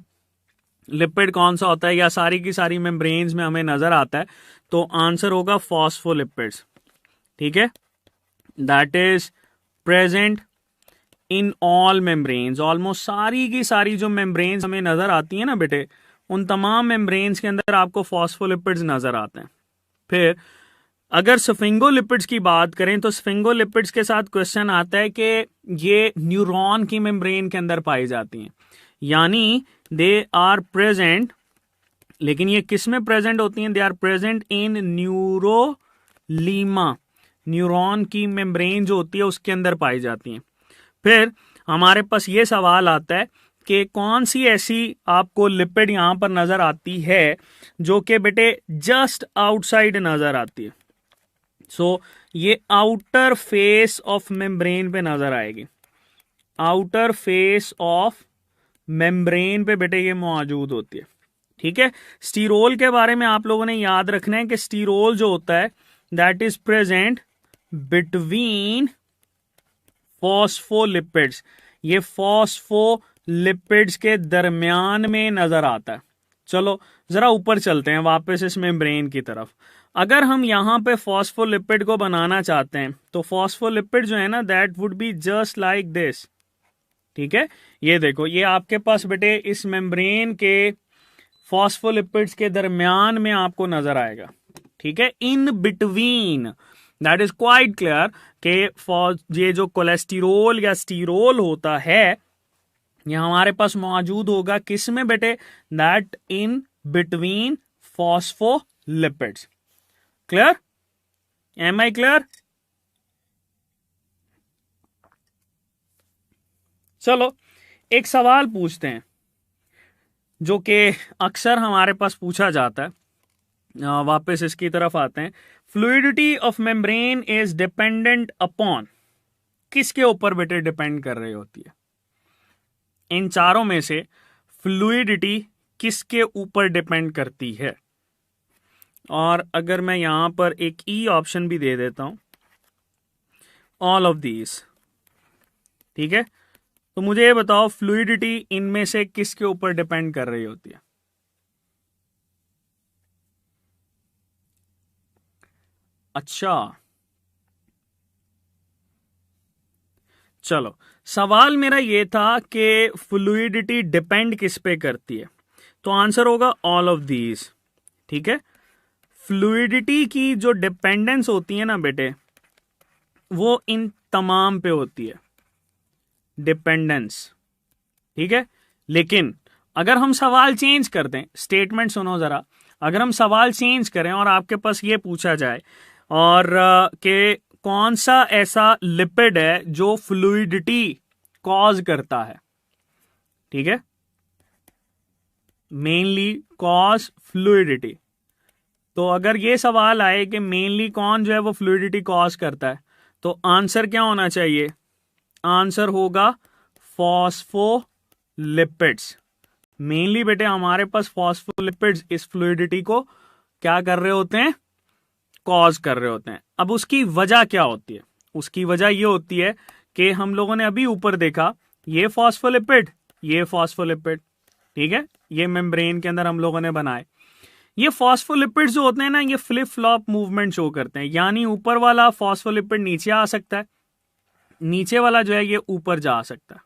लिपिड कौन सा होता है या सारी की सारी मेम्ब्रेन्स में हमें नजर आता है, तो आंसर होगा फॉस्फोलिपिड्स। ठीक है, that is present in all membranes. Almost सारी की सारी जो मेम्ब्रेन्स हमें नजर आती है ना बेटे, उन तमाम मेम्ब्रेन्स के अंदर आपको फॉस्फोलिपिड्स नजर आते हैं। फिर अगर स्फिंगोलिपिड्स की बात करें तो स्फिंगोलिपिड्स के साथ क्वेश्चन आता है कि ये न्यूरॉन की मेम्ब्रेन के अंदर पाई जाती हैं, यानी दे आर प्रेजेंट, लेकिन ये किस में प्रेजेंट होती हैं? They are present in neurolemma, neuron की मेम्ब्रेन जो होती है उसके अंदर पाई जाती हैं। फिर हमारे पास ये सवाल आता है कि कौन सी ऐसी आपको लिपिड यहां पर नजर आती है जो कि बेटे जस्ट आउटसाइड नजर आती है। सो ये आउटर फेस ऑफ मेम्ब्रेन पे नजर आएगी, आउटर फेस ऑफ मेम्ब्रेन पे बेटे ये मौजूद होती है। ठीक है, स्टीरोल के बारे में आप लोगों ने याद रखना है कि स्टीरोल जो होता है that is present between phospholipids, ये फॉस्फोलिपिड्स के दरमियान में नजर आता है। चलो जरा ऊपर चलते हैं वापस इस मेम्ब्रेन की तरफ। अगर हम यहां पे फॉस्फोलिपिड को बनाना चाहते हैं तो फॉस्फोलिपिड जो है ना that would be just like this. ठीक है, ये देखो, ये आपके पास बेटे इस मेम्ब्रेन के फॉस्फोलिपिड्स के दरमियान में आपको नजर आएगा। ठीक है, in between, that is quite clear कि ये जो कोलेस्टेरोल या स्टीरोल होता है ये हमारे पास मौजूद होगा किस में बेटे? That in between phospholipids. Clear? Am I clear? चलो एक सवाल पूछते हैं जो कि अक्सर हमारे पास पूछा जाता है। वापस इसकी तरफ आते हैं। Fluidity of membrane is dependent upon, किसके ऊपर बेटे डिपेंड कर रही होती है? इन चारों में से फ्लूइडिटी किसके ऊपर डिपेंड करती है? और अगर मैं यहां पर एक ई ऑप्शन भी दे देता हूं, ऑल ऑफ दीज। ठीक है, तो मुझे ये बताओ फ्लूइडिटी इनमें से किसके ऊपर डिपेंड कर रही होती है? अच्छा, चलो सवाल मेरा ये था कि फ्लूइडिटी डिपेंड किस पे करती है, तो आंसर होगा ऑल ऑफ दीज। ठीक है, फ्लूइडिटी की जो डिपेंडेंस होती है ना बेटे वो इन तमाम पे होती है, डिपेंडेंस। ठीक है, लेकिन अगर हम सवाल चेंज कर दें, स्टेटमेंट सुनो जरा, अगर हम सवाल चेंज करें और आपके पास ये पूछा जाए और कि कौन सा ऐसा लिपिड है जो फ्लूइडिटी कॉज करता है, ठीक है, मेनली कॉज फ्लूइडिटी, तो अगर ये सवाल आए कि मेनली कौन जो है वो फ्लूइडिटी कॉज करता है, तो आंसर क्या होना चाहिए? आंसर होगा फॉस्फोलिपिड्स। मेनली बेटे हमारे पास फॉस्फोलिपिड्स इस फ्लूइडिटी को क्या कर रहे होते हैं? कॉज कर रहे होते हैं। अब उसकी वजह क्या होती है? उसकी वजह ये होती है कि हम लोगों ने अभी ऊपर देखा, ये फॉस्फोलिपिड, ये फॉस्फोलिपिड, ठीक है, ये मेम्ब्रेन के अंदर हम लोगों ने बनाए। ये फॉस्फोलिपिड्स जो होते हैं ना, ये फ्लिप फ्लॉप मूवमेंट शो करते हैं, यानी ऊपर वाला फॉस्फोलिपिड नीचे आ सकता है, नीचे वाला जो है ये ऊपर जा सकता है।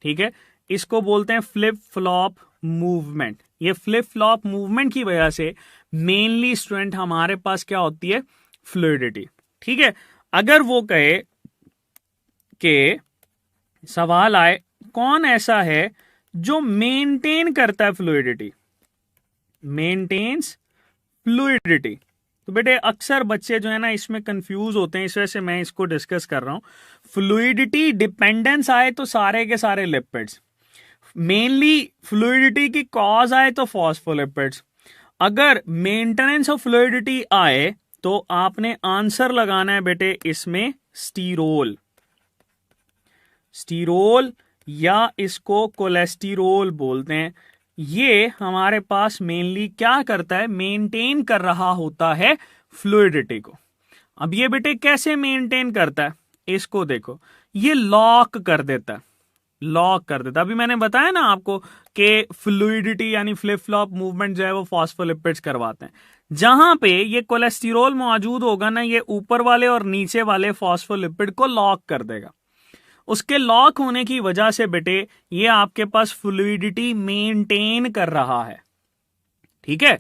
ठीक है, इसको बोलते हैं फ्लिप फ्लॉप मूवमेंट। ये फ्लिप फ्लॉप मूवमेंट की वजह से मेनली स्टूडेंट हमारे पास क्या होती है? फ्लूइडिटी। ठीक है, अगर वो कहे कि सवाल आए कौन ऐसा है जो मेंटेन करता है फ्लूइडिटी, मेंटेन्स फ्लूइडिटी। तो बेटे अक्सर बच्चे जो है ना इसमें कंफ्यूज होते हैं, इस वजह से मैं इसको डिस्कस कर रहा हूं। फ्लूइडिटी डिपेंडेंस आए तो सारे के सारे लिपिड्स, मेनली फ्लूइडिटी की कॉज आए तो फॉस्फोलिपिड्स। अगर मेंटेनेंस ऑफ फ्लूइडिटी आए तो आपने आंसर लगाना है बेटे इसमें स्टीरोल, स्टीरोल या इसको कोलेस्टेरोल बोलते हैं। ये हमारे पास मेनली क्या करता है, मेंटेन कर रहा होता है फ्लूइडिटी को। अब ये बेटे कैसे मेंटेन करता है, इसको देखो, ये लॉक कर देता है, लॉक कर देता। अभी मैंने बताया ना आपको कि फ्लूइडिटी यानी फ्लिप फ्लॉप मूवमेंट जो है वो फॉस्फोलिपिड्स करवाते हैं। जहां पे ये कोलेस्टेरोल मौजूद होगा ना, ये ऊपर वाले और नीचे वाले फॉस्फोलिपिड को लॉक कर देगा। उसके लॉक होने की वजह से बेटे ये आपके पास फ्लूइडिटी मेंटेन कर रहा है, ठीक है।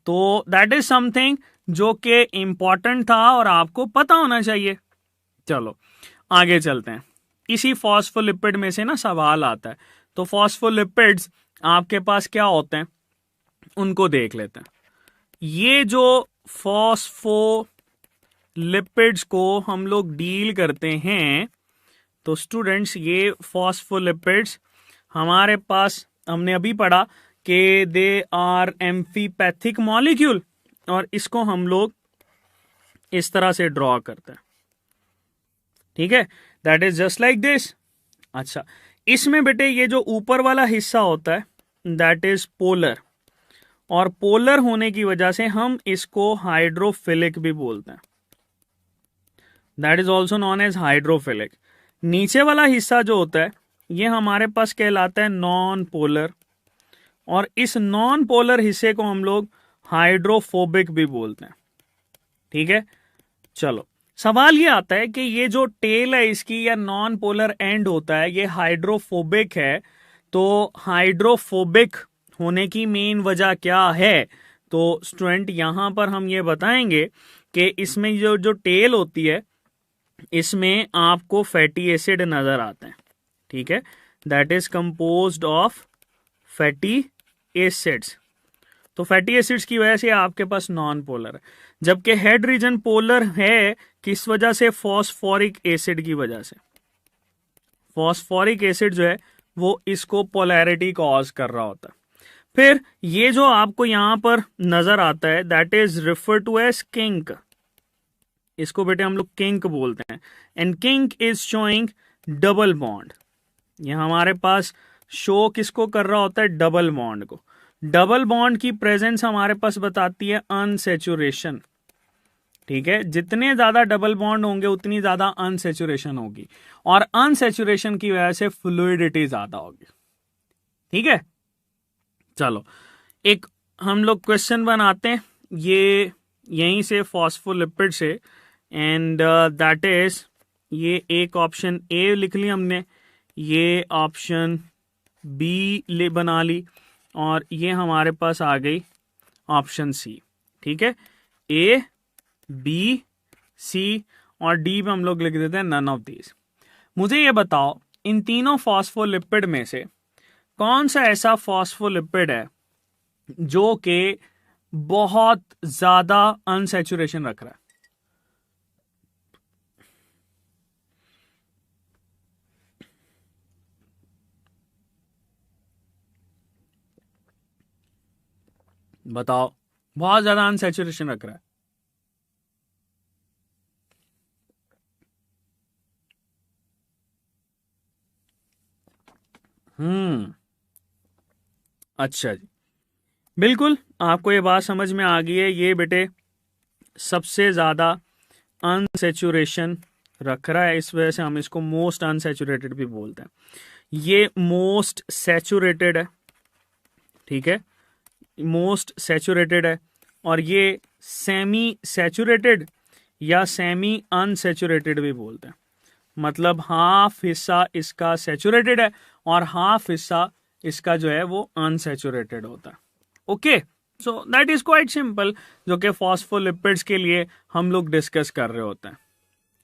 तो दैट इज समथिंग जो कि इंपॉर्टेंट था और आपको पता होना चाहिए। चलो आगे चलते हैं। इसी फॉस्फोलिपिड में से ना सवाल आता है, तो फॉस्फोलिपिड्स आपके पास क्या होते हैं उनको देख लेते हैं। ये जो फॉस्फोलिपिड्स को हम लोग डील करते हैं, तो स्टूडेंट्स ये फॉस्फोलिपिड्स हमारे पास हमने अभी पढ़ा कि दे आर एम्फीपैथिक मॉलिक्यूल, और इसको हम लोग इस तरह से ड्रॉ करते हैं, ठीक है, that is just like this. अच्छा, इसमें बेटे ये जो ऊपर वाला हिस्सा होता है दैट इज पोलर, और पोलर होने की वजह से हम इसको हाइड्रोफिलिक भी बोलते हैं, that is also known as hydrophilic. नीचे वाला हिस्सा जो होता है ये हमारे पास कहलाता है नॉन पोलर, और इस नॉन पोलर हिस्से को हम लोग हाइड्रोफोबिक भी बोलते हैं, ठीक है। चलो सवाल ये आता है कि ये जो टेल है इसकी या नॉन पोलर एंड होता है ये हाइड्रोफोबिक है, तो हाइड्रोफोबिक होने की मेन वजह क्या है। तो स्टूडेंट यहां पर हम ये बताएंगे कि इसमें जो टेल होती है इसमें आपको फैटी एसिड नजर आते हैं, ठीक है, that is composed of fatty acids. तो फैटी एसिड्स की वजह से आपके पास नॉन पोलर है, जबकि हेड रीजन पोलर है किस वजह से, फॉस्फोरिक एसिड की वजह से। फॉस्फोरिक एसिड जो है वो इसको पोलैरिटी कॉज कर रहा होता है। फिर ये जो आपको यहां पर नजर आता है that is refer to as kink, इसको बेटे हम लोग किंक बोलते हैं, and kink is showing double bond. ये हमारे पास शो किसको कर रहा होता है, डबल बॉन्ड को। डबल बॉन्ड की प्रेजेंस हमारे पास बताती है अनसेचुरेशन, ठीक है, जितने ज्यादा डबल बॉन्ड होंगे उतनी ज्यादा अनसेचुरेशन होगी, और अनसेचुरेशन की वजह से फ्लूइडिटी ज्यादा होगी, ठीक है। चलो एक हम लोग क्वेश्चन बनाते हैं ये यहीं से फॉस्फोलिपिड से, एंड दैट इज, ये एक ऑप्शन ए लिख ली हमने, ये ऑप्शन बी बना ली, और ये हमारे पास आ गई ऑप्शन सी, ठीक है। ए बी सी और डी में हम लोग लिख देते हैं नन ऑफ दीज। मुझे ये बताओ इन तीनों फॉस्फोलिपिड में से कौन सा ऐसा फॉस्फोलिपिड है जो कि बहुत ज्यादा अनसैचुरेशन रख रहा है। बताओ, बहुत ज्यादा अनसैचुरेशन रख रहा है। अच्छा जी, बिल्कुल आपको ये बात समझ में आ गई है। ये बेटे सबसे ज्यादा अनसैचुरेशन रख रहा है, इस वजह से हम इसको मोस्ट अनसैचुरेटेड भी बोलते हैं। ये मोस्ट सैचुरेटेड है, ठीक है, मोस्ट सैचुरेटेड है, और ये सेमी सैचुरेटेड या सेमी अनसैचुरेटेड भी बोलते हैं। मतलब हाफ हिस्सा इसका सैचुरेटेड है और हाफ हिस्सा इसका जो है वो अनसैचुरेटेड होता है। Okay, so that is quite simple, जो कि फॉस्फोलिपिड्स के लिए हम लोग डिस्कस कर रहे होते हैं।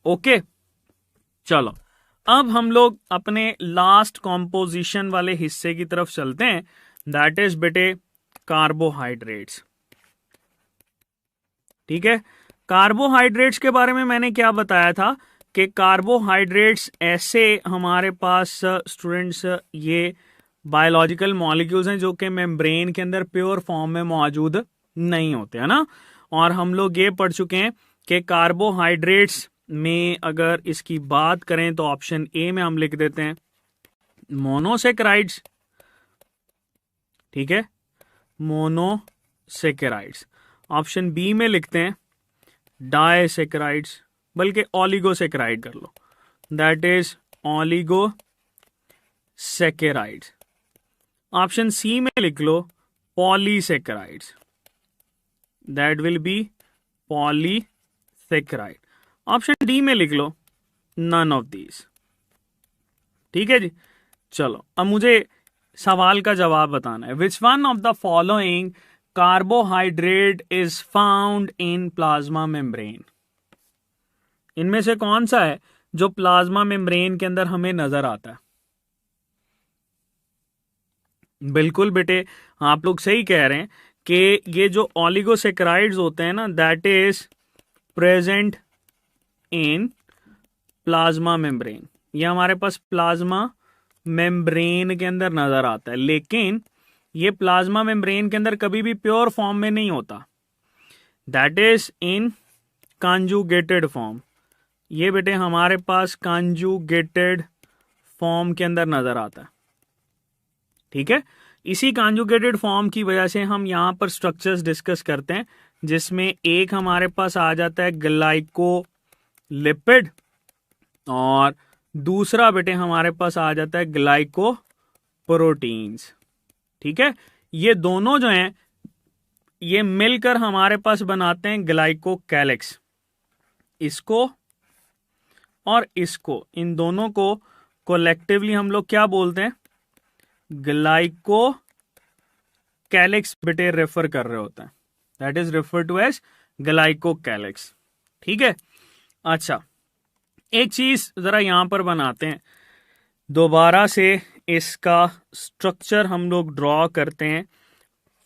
ओके, चलो अब हम लोग अपने लास्ट कॉम्पोजिशन वाले हिस्से की तरफ चलते हैं, दैट इज बेटे कार्बोहाइड्रेट्स। ठीक है, कार्बोहाइड्रेट्स के बारे में मैंने क्या बताया था कि कार्बोहाइड्रेट्स ऐसे हमारे पास स्टूडेंट्स ये बायोलॉजिकल मॉलिक्यूल्स हैं जो कि मेम्ब्रेन के अंदर प्योर फॉर्म में मौजूद नहीं होते, है ना। और हम लोग ये पढ़ चुके हैं कि कार्बोहाइड्रेट्स में अगर इसकी बात करें तो ऑप्शन ए में हम लिख देते हैं मोनोसेकेराइड्स। ठीक है, मोनोसेकेराइड्स। ऑप्शन बी में लिखते हैं डायसेकेराइड्स, बल्कि ओलिगोसेकेराइड कर लो, that is oligosaccharides. Option C में लिख लो polysaccharides, that will be polysaccharide. Option D में लिख लो नन ऑफ दीज। ठीक है जी, चलो अब मुझे सवाल का जवाब बताना है। Which one of the following carbohydrate is found in plasma membrane? इनमें से कौन सा है जो प्लाज्मा मेम्ब्रेन के अंदर हमें नजर आता है? बिल्कुल बेटे, आप लोग सही कह रहे हैं कि ये जो ओलिगोसेकेराइड्स होते हैं ना, that is present in plasma membrane. ये हमारे पास प्लाज्मा मेम्ब्रेन के अंदर नजर आता है, लेकिन ये प्लाज्मा मेम्ब्रेन के अंदर कभी भी प्योर फॉर्म में नहीं होता, that is in conjugated form. ये बेटे हमारे पास कॉन्जुगेटेड फॉर्म के अंदर नजर आता है। ठीक है, इसी कॉन्जुगेटेड फॉर्म की वजह से हम यहां पर स्ट्रक्चर्स डिस्कस करते हैं, जिसमें एक हमारे पास आ जाता है ग्लाइकोलिपिड और दूसरा बेटे हमारे पास आ जाता है ग्लाइकोप्रोटीन्स। ठीक है, ये दोनों जो हैं ये मिलकर हमारे पास बनाते हैं ग्लाइकोकैलिक्स। इसको और इसको, इन दोनों को कोलेक्टिवली हम लोग क्या बोलते हैं? ग्लाइकोकैलिक्स बेटे रेफर कर रहे होते हैं, that is refer to as glycocalyx. ठीक है, अच्छा एक चीज जरा यहां पर बनाते हैं, दोबारा से इसका स्ट्रक्चर हम लोग ड्रॉ करते हैं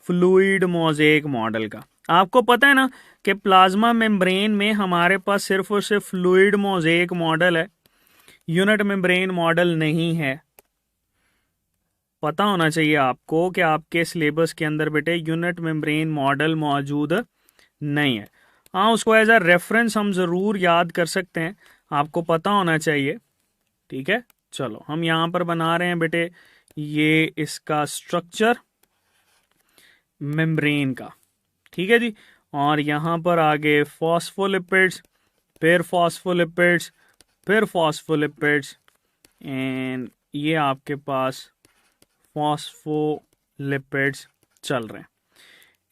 फ्लूइड मोज़ेक मॉडल का। आपको पता है ना कि प्लाज्मा मेम्ब्रेन में हमारे पास सिर्फ और सिर्फ फ्लूइड मोज़ेक मॉडल है, यूनिट मेम्ब्रेन मॉडल नहीं है। पता होना चाहिए आपको कि आपके सिलेबस के अंदर बेटे यूनिट मेम्ब्रेन मॉडल मौजूद नहीं है। हाँ, उसको एज अ रेफरेंस हम जरूर याद कर सकते हैं, आपको पता होना चाहिए। ठीक है, चलो हम यहां पर बना रहे हैं बेटे ये इसका स्ट्रक्चर मेम्ब्रेन का। ठीक है जी, और यहां पर आगे फॉस्फोलिपिड्स, फिर फॉस्फोलिपिड्स, फिर फॉस्फोलिपिड्स, एंड ये आपके पास फॉस्फोलिपिड्स चल रहे हैं।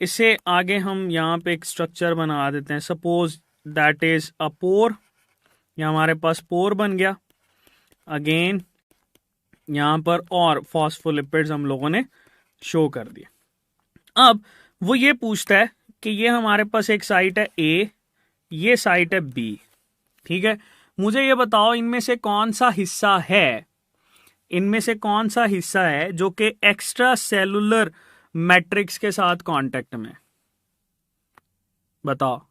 इससे आगे हम यहाँ पे एक स्ट्रक्चर बना देते हैं, सपोज दैट इज अ पोर। यहाँ हमारे पास पोर बन गया, अगेन यहाँ पर और फॉस्फोलिपिड्स हम लोगों ने शो कर दिए। अब वो ये पूछता है कि ये हमारे पास एक साइट है ए, ये साइट है बी। ठीक है, मुझे ये बताओ इनमें से कौन सा हिस्सा है, इनमें से कौन सा हिस्सा है जो कि एक्स्ट्रा सेलुलर मैट्रिक्स के साथ कांटेक्ट में? बताओ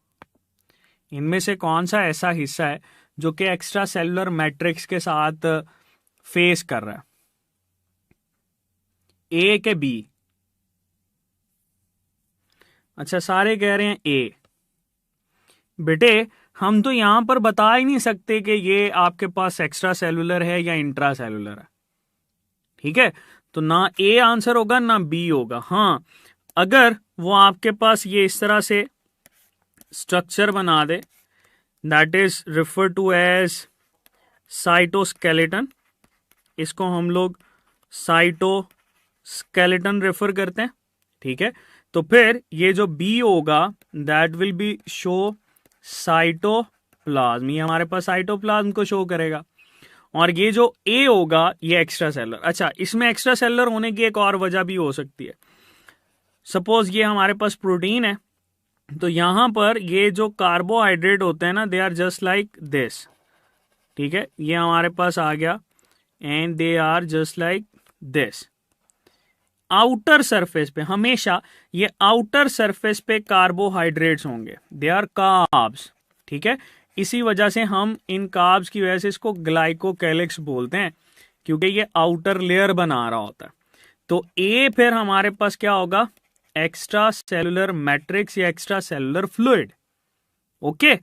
इनमें से कौन सा ऐसा हिस्सा है जो कि एक्स्ट्रा सेलुलर मैट्रिक्स के साथ फेस कर रहा है, ए के बी? अच्छा, सारे कह रहे हैं ए। बेटे हम तो यहां पर बता ही नहीं सकते कि ये आपके पास एक्स्ट्रा सेलुलर है या इंट्रा सेलुलर है। ठीक है, तो ना ए आंसर होगा ना बी होगा। हाँ, अगर वो आपके पास ये इस तरह से स्ट्रक्चर बना दे, that is refer to as cytoskeleton, इसको हम लोग साइटोस्केलेटन रेफर करते हैं। ठीक है, तो फिर ये जो बी होगा that will B show cytoplasm, ये हमारे पास साइटोप्लाज्म को शो करेगा। और ये जो ए होगा ये एक्स्ट्रा सेलुलर। अच्छा, इसमें एक्स्ट्रा सेलुलर होने की एक और वजह भी हो सकती है। सपोज ये हमारे पास प्रोटीन है, तो यहां पर ये जो कार्बोहाइड्रेट होते हैं ना, they are just like this, ठीक है, ये हमारे पास आ गया and they are just like this. Outer surface पे हमेशा ये आउटर सरफेस पे कार्बोहाइड्रेट्स होंगे, दे आर कार्ब्स। ठीक है, इसी वजह से हम इन कार्ब्स की वजह से इसको ग्लाइकोकैलिक्स बोलते हैं, क्योंकि ये आउटर लेयर बना रहा होता है। तो ए फिर हमारे पास क्या होगा, एक्स्ट्रा सेलुलर मैट्रिक्स या एक्स्ट्रा सेलुलर फ्लूइड। ओके,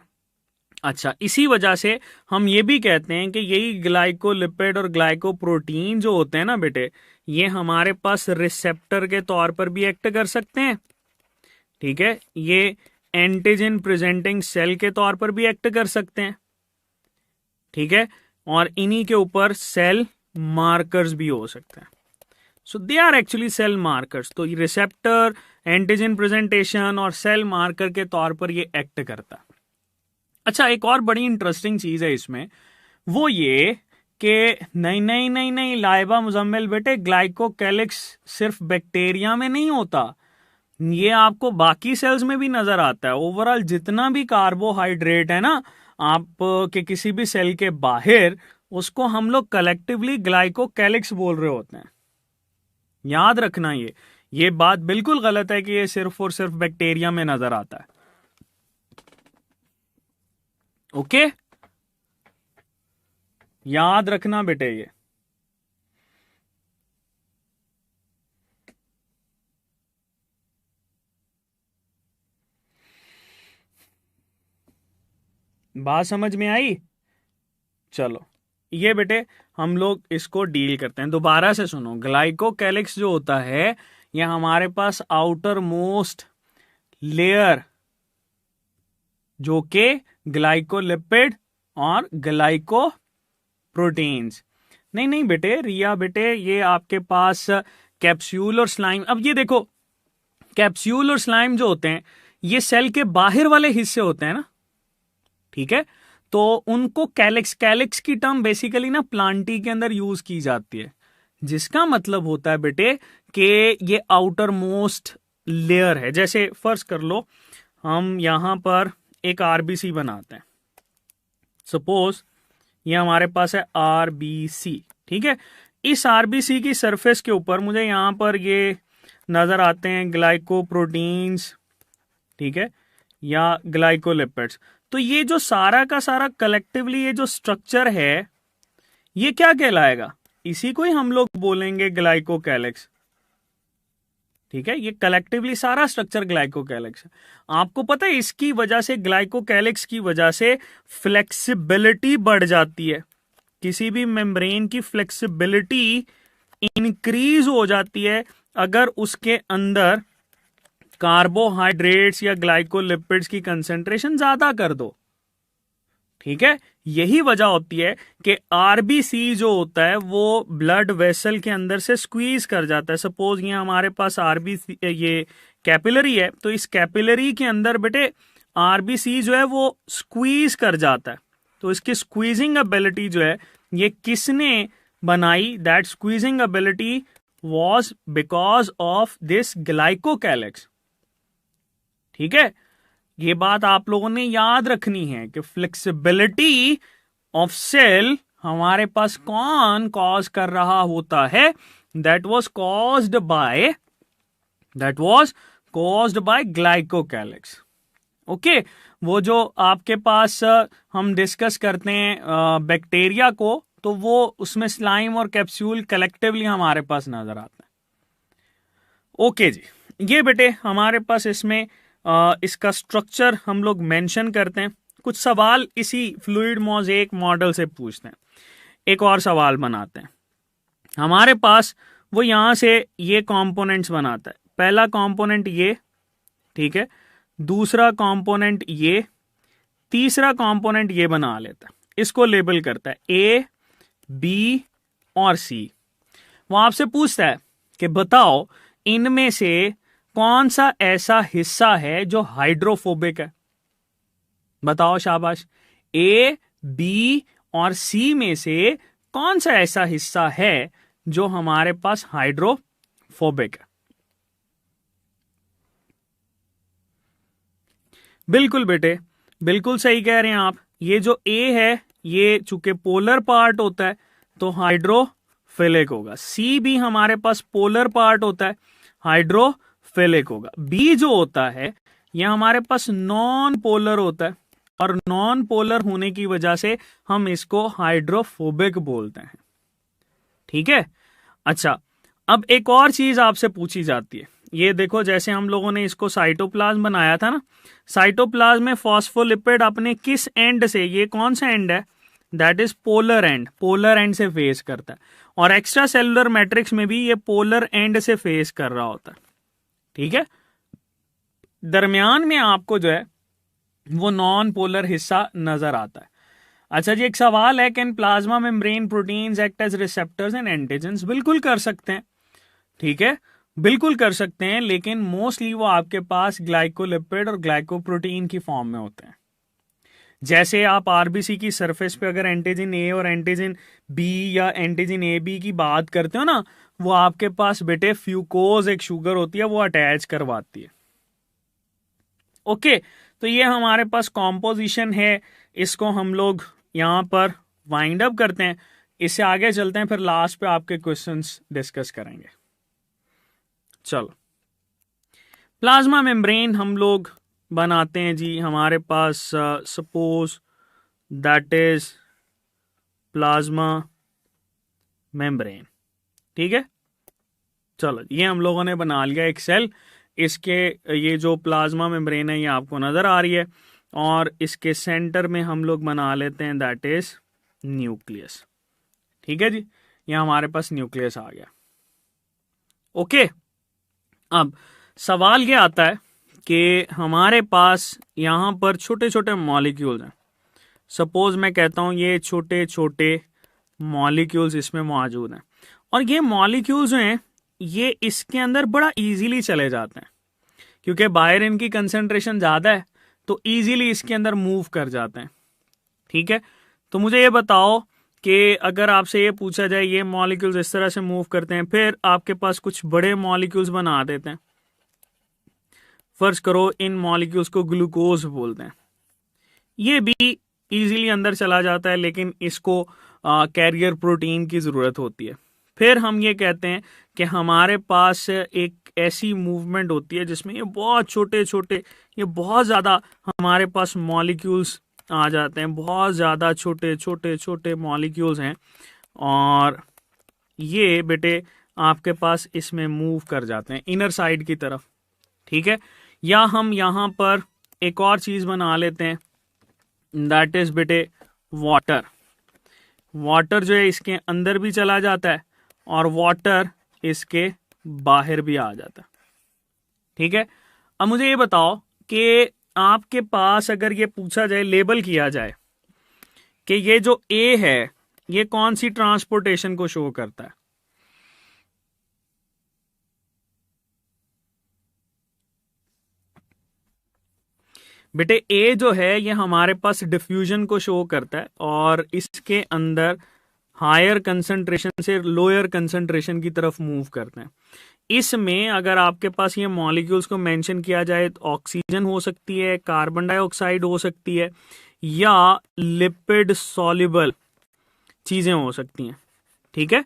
अच्छा, इसी वजह से हम ये भी कहते हैं कि यही ग्लाइकोलिपिड और ग्लाइकोप्रोटीन जो होते हैं ना बेटे, ये हमारे पास रिसेप्टर के तौर पर भी एक्ट कर सकते हैं। ठीक है, ये एंटीजन प्रेजेंटिंग सेल के तौर पर भी एक्ट कर सकते हैं। ठीक है, और इन्हीं के ऊपर सेल मार्कर्स भी हो सकते हैं। So they are actually cell markers. तो रिसेप्टर, एंटीजन प्रेजेंटेशन और सेल मार्कर के तौर पर ये एक्ट करता है। अच्छा, एक और बड़ी इंटरेस्टिंग चीज है इसमें, वो ये कि नहीं नहीं नहीं नहीं लाइबा मुजम्मिल बेटे, ग्लाइकोकैलिक्स सिर्फ बैक्टीरिया में नहीं होता, ये आपको बाकी सेल्स में भी नजर आता है। ओवरऑल जितना भी कार्बोहाइड्रेट है ना आप के किसी भी सेल के बाहर, उसको हम लोग कलेक्टिवली ग्लाइकोकैलिक्स बोल रहे होते हैं। याद रखना, ये बात बिल्कुल गलत है कि ये सिर्फ और सिर्फ बैक्टीरिया में नजर आता है। ओके, याद रखना बेटे ये। बात समझ में आई? चलो, ये बेटे हम लोग इसको डील करते हैं। दोबारा से सुनो, ग्लाइकोकैलिक्स जो होता है, ये हमारे पास आउटर मोस्ट लेयर जो के ग्लाइकोलिपिड और ग्लाइको प्रोटीन्स। नहीं नहीं बेटे, रिया बेटे, ये आपके पास कैप्सूल और स्लाइम। अब ये देखो, कैप्सूल और स्लाइम जो होते हैं ये सेल के बाहर वाले हिस्से होते हैं ना। ठीक है, तो उनको कैलिक्स, कैलिक्स की टर्म बेसिकली ना प्लांटी के अंदर यूज की जाती है, जिसका मतलब होता है बेटे कि ये आउटर मोस्ट लेयर है। जैसे फर्ज कर लो हम यहां पर एक आरबीसी बनाते हैं, सपोज ये हमारे पास है आरबीसी। ठीक है, इस आरबीसी की सरफेस के ऊपर मुझे यहां पर ये नजर आते हैं ग्लाइकोप्रोटीन्स, ठीक है, या ग्लाइकोलिपिड्स। तो ये जो सारा का सारा कलेक्टिवली ये जो स्ट्रक्चर है, ये क्या कहलाएगा, इसी को ही हम लोग बोलेंगे ग्लाइकोकैलिक्स। ठीक है, ये कलेक्टिवली सारा स्ट्रक्चर ग्लाइकोकैलिक्स है। आपको पता है इसकी वजह से, ग्लाइकोकैलिक्स की वजह से फ्लेक्सिबिलिटी बढ़ जाती है। किसी भी मेम्ब्रेन की फ्लेक्सिबिलिटी इंक्रीज हो जाती है अगर उसके अंदर कार्बोहाइड्रेट्स या ग्लाइकोलिपिड्स की कंसेंट्रेशन ज्यादा कर दो। ठीक है, यही वजह होती है कि आरबीसी जो होता है वो ब्लड वेसल के अंदर से स्क्वीज कर जाता है। सपोज ये हमारे पास आरबीसी, ये कैपिलरी है, तो इस कैपिलरी के अंदर बेटे आरबीसी जो है वो स्क्वीज कर जाता है। तो इसकी स्क्वीजिंग एबिलिटी जो है ये किसने बनाई, that squeezing ability was because of this glycocalyx. ठीक है, ये बात आप लोगों ने याद रखनी है कि फ्लेक्सिबिलिटी ऑफ सेल हमारे पास कौन कॉज कर रहा होता है, that was caused by glycocalyx. Okay, वो जो आपके पास हम डिस्कस करते हैं बैक्टीरिया को, तो वो उसमें स्लाइम और कैप्सूल कलेक्टिवली हमारे पास नजर आते हैं। ओके जी, ये बेटे हमारे पास इसमें इसका स्ट्रक्चर हम लोग मेंशन करते हैं। कुछ सवाल इसी फ्लूइड मोज़ेक मॉडल से पूछते हैं। एक और सवाल बनाते हैं। हमारे पास वो यहां से ये कंपोनेंट्स बनाता है। पहला कंपोनेंट ये, ठीक है, दूसरा कंपोनेंट ये, तीसरा कंपोनेंट ये बना लेता है। इसको लेबल करता है ए, बी और सी। वो आपसे पूछता है कि बताओ इनमें से कौन सा ऐसा हिस्सा है जो हाइड्रोफोबिक है। बताओ, शाबाश। ए, बी और सी में से कौन सा ऐसा हिस्सा है जो हमारे पास हाइड्रोफोबिक है? बिल्कुल बेटे, बिल्कुल सही कह रहे हैं आप। ये जो ए है ये चूंकि पोलर पार्ट होता है तो हाइड्रोफिलिक होगा। सी भी हमारे पास पोलर पार्ट होता है, हाइड्रोफिलिक होगा। बी जो होता है यह हमारे पास नॉन पोलर होता है, और नॉन पोलर होने की वजह से हम इसको हाइड्रोफोबिक बोलते हैं। ठीक है। अच्छा, अब एक और चीज आपसे पूछी जाती है, ये देखो जैसे हम लोगों ने इसको साइटोप्लाज्म बनाया था ना, साइटोप्लाज्म में फॉस्फोलिपिड अपने किस एंड से, ये कौन सा एंड है, that is polar and, polar and से फेस करता है। और एक्स्ट्रा सेलुलर मैट्रिक्स में भी ये पोलर एंड से फेस कर रहा होता है। ठीक है। दरमियान में आपको जो है वो नॉन पोलर हिस्सा नजर आता है। अच्छा जी, एक सवाल है, can plasma membrane proteins act as receptors and antigens? बिल्कुल कर सकते हैं। ठीक है, बिल्कुल कर सकते हैं, लेकिन मोस्टली वो आपके पास ग्लाइकोलिपिड और ग्लाइकोप्रोटीन की फॉर्म में होते हैं। जैसे आप आरबीसी की सरफेस पे अगर एंटीजन ए और एंटीजन बी या एंटीजन ए बी की बात करते हो ना, वो आपके पास बेटे फ्यूकोज एक शुगर होती है, वो अटैच करवाती है। ओके, तो ये हमारे पास कॉम्पोजिशन है, इसको हम लोग यहां पर वाइंड अप करते हैं। इससे आगे चलते हैं, फिर लास्ट पे आपके क्वेश्चंस डिस्कस करेंगे। चलो, प्लाज्मा मेम्ब्रेन हम लोग बनाते हैं जी, हमारे पास suppose that is plasma membrane. ठीक है, चलो ये हम लोगों ने बना लिया एक सेल। इसके ये जो प्लाज्मा मेम्ब्रेन है ये आपको नजर आ रही है, और इसके सेंटर में हम लोग बना लेते हैं दैट इज न्यूक्लियस। ठीक है जी, ये हमारे पास न्यूक्लियस आ गया। ओके, अब सवाल ये आता है कि हमारे पास यहां पर छोटे छोटे मॉलिक्यूल्स हैं। सपोज मैं कहता हूं ये छोटे छोटे मॉलिक्यूल्स इसमें मौजूद हैं, और ये मॉलिक्यूल्स हैं ये इसके अंदर बड़ा इजीली चले जाते हैं, क्योंकि बाहर इनकी कंसंट्रेशन ज्यादा है तो इजीली इसके अंदर मूव कर जाते हैं। ठीक है, तो मुझे ये बताओ कि अगर आपसे ये पूछा जाए ये मॉलिक्यूल्स इस तरह से मूव करते हैं, फिर आपके पास कुछ बड़े मॉलिक्यूल्स बना देते हैं, फर्ज करो इन मॉलिक्यूल्स को ग्लूकोज बोलते हैं, ये भी इजीली अंदर चला जाता है, लेकिन इसको कैरियर प्रोटीन की जरूरत होती है। फिर हम ये कहते हैं कि हमारे पास एक ऐसी मूवमेंट होती है जिसमें ये बहुत छोटे छोटे, ये बहुत ज्यादा हमारे पास मॉलिक्यूल्स आ जाते हैं, बहुत ज्यादा छोटे छोटे छोटे मॉलिक्यूल्स हैं, और ये बेटे आपके पास इसमें मूव कर जाते हैं इनर साइड की तरफ। ठीक है, या हम यहां पर एक और चीज बना लेते हैं, दैट इज बेटे वाटर। वाटर जो है इसके अंदर भी चला जाता है, और वाटर इसके बाहर भी आ जाता है। ठीक है, अब मुझे ये बताओ कि आपके पास अगर ये पूछा जाए, लेबल किया जाए कि ये जो ए है ये कौन सी ट्रांसपोर्टेशन को शो करता है? बेटे ए जो है ये हमारे पास डिफ्यूजन को शो करता है, और इसके अंदर हायर कंसंट्रेशन से लोअर कंसंट्रेशन की तरफ मूव करते हैं। इसमें अगर आपके पास ये मॉलिक्यूल्स को मेंशन किया जाए तो ऑक्सीजन हो सकती है, कार्बन डाइऑक्साइड हो सकती है, या लिपिड सॉल्युबल चीजें हो सकती हैं। ठीक है,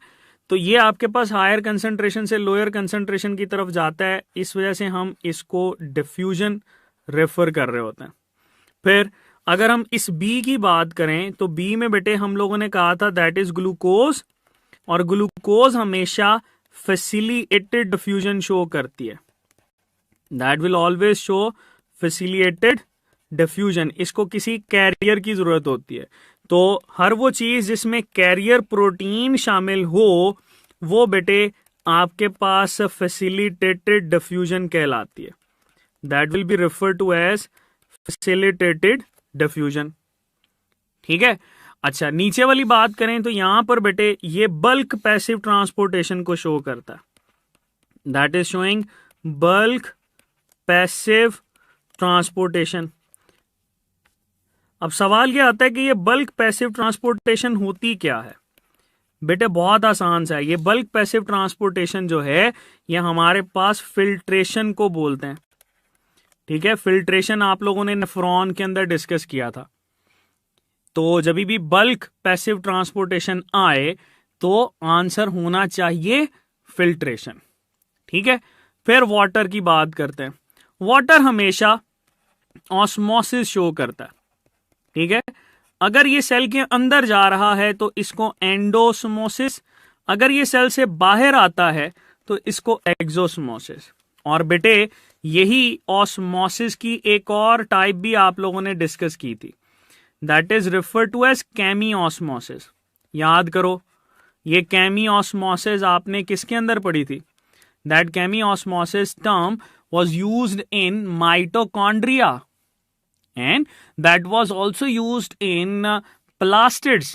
तो ये आपके पास हायर कंसंट्रेशन से लोअर कंसंट्रेशन की तरफ जाता है, इस वजह से हम इसको डिफ्यूजन रेफर कर रहे होते हैं। फिर अगर हम इस बी की बात करें तो बी में बेटे हम लोगों ने कहा था दैट इज ग्लूकोज, और ग्लूकोज हमेशा फैसिलिटेटेड डिफ्यूजन शो करती है, that will always show facilitated diffusion. इसको किसी कैरियर की जरूरत होती है, तो हर वो चीज जिसमें कैरियर प्रोटीन शामिल हो वो बेटे आपके पास फैसिलिटेटेड डिफ्यूजन कहलाती है, that will be refer to as facilitated diffusion. ठीक है, अच्छा नीचे वाली बात करें तो यहां पर बेटे ये बल्क पैसिव ट्रांसपोर्टेशन को शो करता है, that is showing bulk passive transportation. अब सवाल यह आता है कि ये बल्क पैसिव ट्रांसपोर्टेशन होती क्या है? बेटे बहुत आसान सा है, ये बल्क पैसिव ट्रांसपोर्टेशन जो है ये हमारे पास फिल्ट्रेशन को बोलते हैं। ठीक है, फिल्ट्रेशन आप लोगों ने नेफ्रॉन के अंदर डिस्कस किया था तो जब भी बल्क पैसिव ट्रांसपोर्टेशन आए तो आंसर होना चाहिए फिल्ट्रेशन। ठीक है, फिर वाटर की बात करते हैं। वाटर हमेशा ऑस्मोसिस शो करता है। ठीक है, अगर ये सेल के अंदर जा रहा है तो इसको एंडोस्मोसिस, अगर ये सेल से बाहर आता है तो इसको एक्सोस्मोसिस। और बेटे यही ऑस्मोसिस की एक और टाइप भी आप लोगों ने डिस्कस की थी, that is refer to as chemiosmosis. याद करो, ये कैमी ऑस्मोसिस आपने किसके अंदर पढ़ी थी? That chemo osmosis term was used in mitochondria and that was also used in plastids,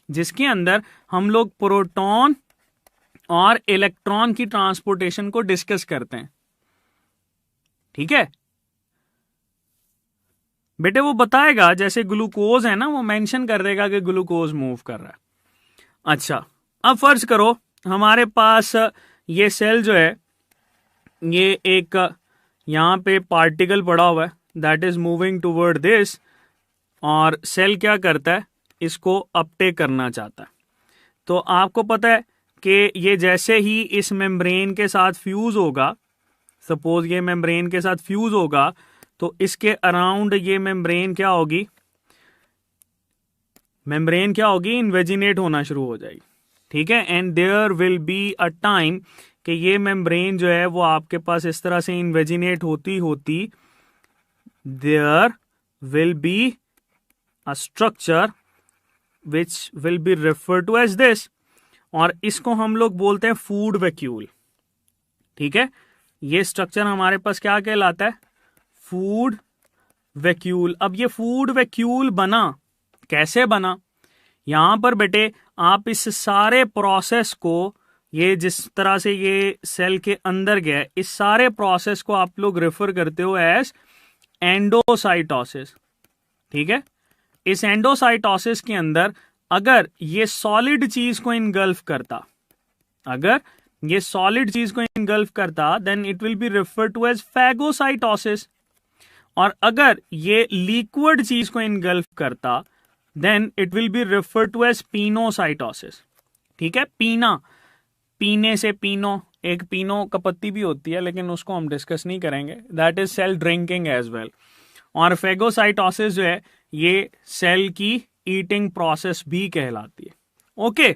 जिसके अंदर हम लोग प्रोटॉन और इलेक्ट्रॉन की ट्रांसपोर्टेशन को डिस्कस करते हैं। ठीक है बेटे, वो बताएगा जैसे ग्लूकोज है ना, वो मेंशन कर देगा कि ग्लूकोज मूव कर रहा है। अच्छा, अब फर्ज करो हमारे पास ये सेल जो है, ये एक यहां पे पार्टिकल पड़ा हुआ है that is moving toward this, और सेल क्या करता है, इसको अपटेक करना चाहता है। तो आपको पता है कि ये जैसे ही इस मेम्ब्रेन के साथ फ्यूज होगा, सपोज ये मेम्ब्रेन के साथ फ्यूज होगा, तो इसके अराउंड ये मेम्ब्रेन क्या होगी, इन्वेजिनेट होना शुरू हो जाएगी। ठीक है, and there will be a time कि ये मेम्ब्रेन जो है वो आपके पास इस तरह से इन्वेजिनेट होती होती there will be a structure which will be refer to as this, और इसको हम लोग बोलते हैं फूड वैक्यूल। ठीक है, ये स्ट्रक्चर हमारे पास क्या कहलाता है? Food vacuole. अब ये फूड वैक्यूल बना कैसे बना? यहां पर बेटे आप इस सारे प्रोसेस को, ये जिस तरह से ये सेल के अंदर गया, इस सारे प्रोसेस को आप लोग रेफर करते हो एज एंडोसाइटोसिस। ठीक है, इस एंडोसाइटोसिस के अंदर अगर ये सॉलिड चीज को इनगल्फ करता, then it will be refer to as phagocytosis. और अगर ये लिक्विड चीज को इनगल्फ करता, then it will be refer to as pinocytosis. ठीक है, पीने से पीनो, एक पीनो का पत्ती भी होती है लेकिन उसको हम डिस्कस नहीं करेंगे, that is cell drinking as well. और फेगोसाइटोसिस जो है ये सेल की ईटिंग प्रोसेस भी कहलाती है। ओके,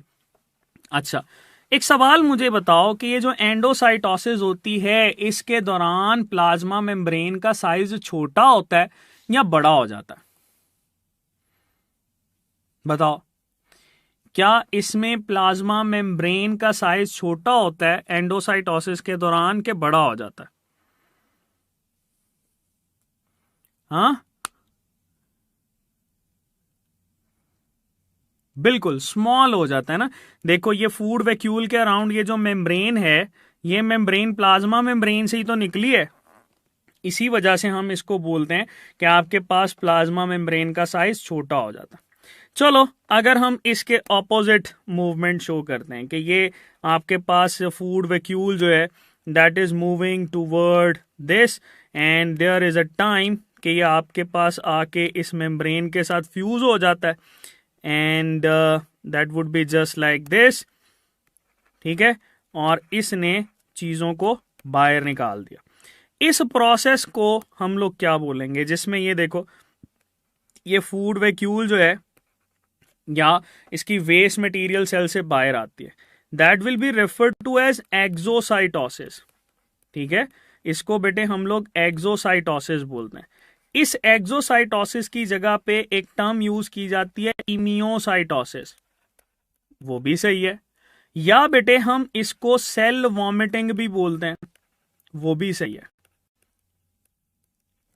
अच्छा, एक सवाल मुझे बताओ कि ये जो एंडोसाइटोसिस होती है, इसके दौरान प्लाज्मा मेम्ब्रेन का साइज छोटा होता है या बड़ा हो जाता है? बताओ, क्या इसमें प्लाज्मा मेम्ब्रेन का साइज छोटा होता है एंडोसाइटोसिस के दौरान के बड़ा हो जाता है? हाँ, बिल्कुल स्मॉल हो जाता है ना। देखो ये फूड वैक्यूल के अराउंड ये जो मेम्ब्रेन है, ये मेम्ब्रेन प्लाज्मा मेम्ब्रेन से ही तो निकली है, इसी वजह से हम इसको बोलते हैं कि आपके पास प्लाज्मा मेम्ब्रेन का साइज छोटा हो जाता है। चलो, अगर हम इसके ऑपोजिट मूवमेंट शो करते हैं कि ये आपके पास फूड वैक्यूल जो है that is moving toward this, and there is a time कि ये आपके पास आके इस मेम्ब्रेन के साथ फ्यूज हो जाता है, and that would be just like this. ठीक है, और इसने चीजों को बाहर निकाल दिया। इस प्रोसेस को हम लोग क्या बोलेंगे, जिसमें ये देखो ये फूड वैक्यूल जो है या इसकी वेस्ट मटेरियल सेल से बाहर आती है, that will be referred to as exocytosis. ठीक है, इसको बेटे हम लोग एक्सोसाइटोसिस बोलते हैं। इस एक्सोसाइटोसिस की जगह पे एक टर्म यूज की जाती है इमियोसाइटोसिस, वो भी सही है। या बेटे हम इसको सेल वॉमिटिंग भी बोलते हैं, वो भी सही है।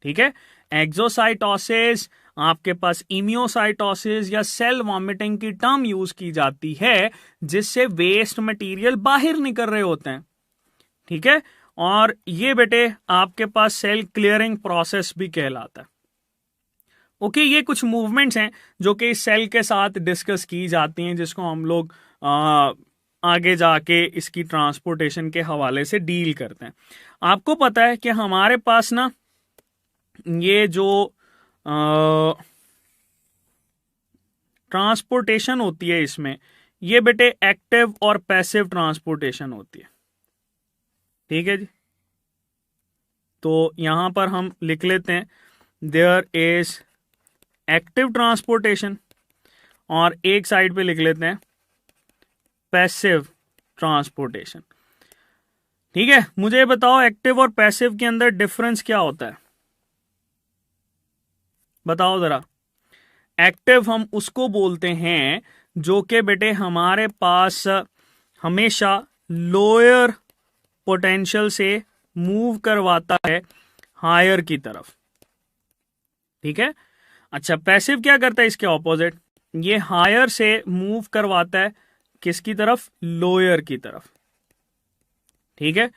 ठीक है, एक्सोसाइटोसिस, आपके पास इम्यूसाइटोसिस या सेल वॉमिटिंग की टर्म यूज की जाती है जिससे वेस्ट मटेरियल बाहर निकल रहे होते हैं। ठीक है, और ये बेटे आपके पास सेल क्लियरिंग प्रोसेस भी कहलाता है। ओके, ये कुछ मूवमेंट्स हैं जो कि इस सेल के साथ डिस्कस की जाती हैं, जिसको हम लोग आगे जाके इसकी ट्रांसपोर्टेशन के हवाले से डील करते हैं। आपको पता है कि हमारे पास ना ये जो ट्रांसपोर्टेशन होती है इसमें, ये बेटे एक्टिव और पैसिव ट्रांसपोर्टेशन होती है। ठीक है जी, तो यहां पर हम लिख लेते हैं देयर इज एक्टिव ट्रांसपोर्टेशन, और एक साइड पे लिख लेते हैं पैसिव ट्रांसपोर्टेशन। ठीक है, मुझे बताओ एक्टिव और पैसिव के अंदर डिफरेंस क्या होता है, बताओ जरा। एक्टिव हम उसको बोलते हैं जो कि बेटे हमारे पास हमेशा लोअर पोटेंशियल से मूव करवाता है हायर की तरफ। ठीक है, अच्छा पैसिव क्या करता है, इसके ऑपोजिट, ये हायर से मूव करवाता है किसकी तरफ, लोअर की तरफ। ठीक है,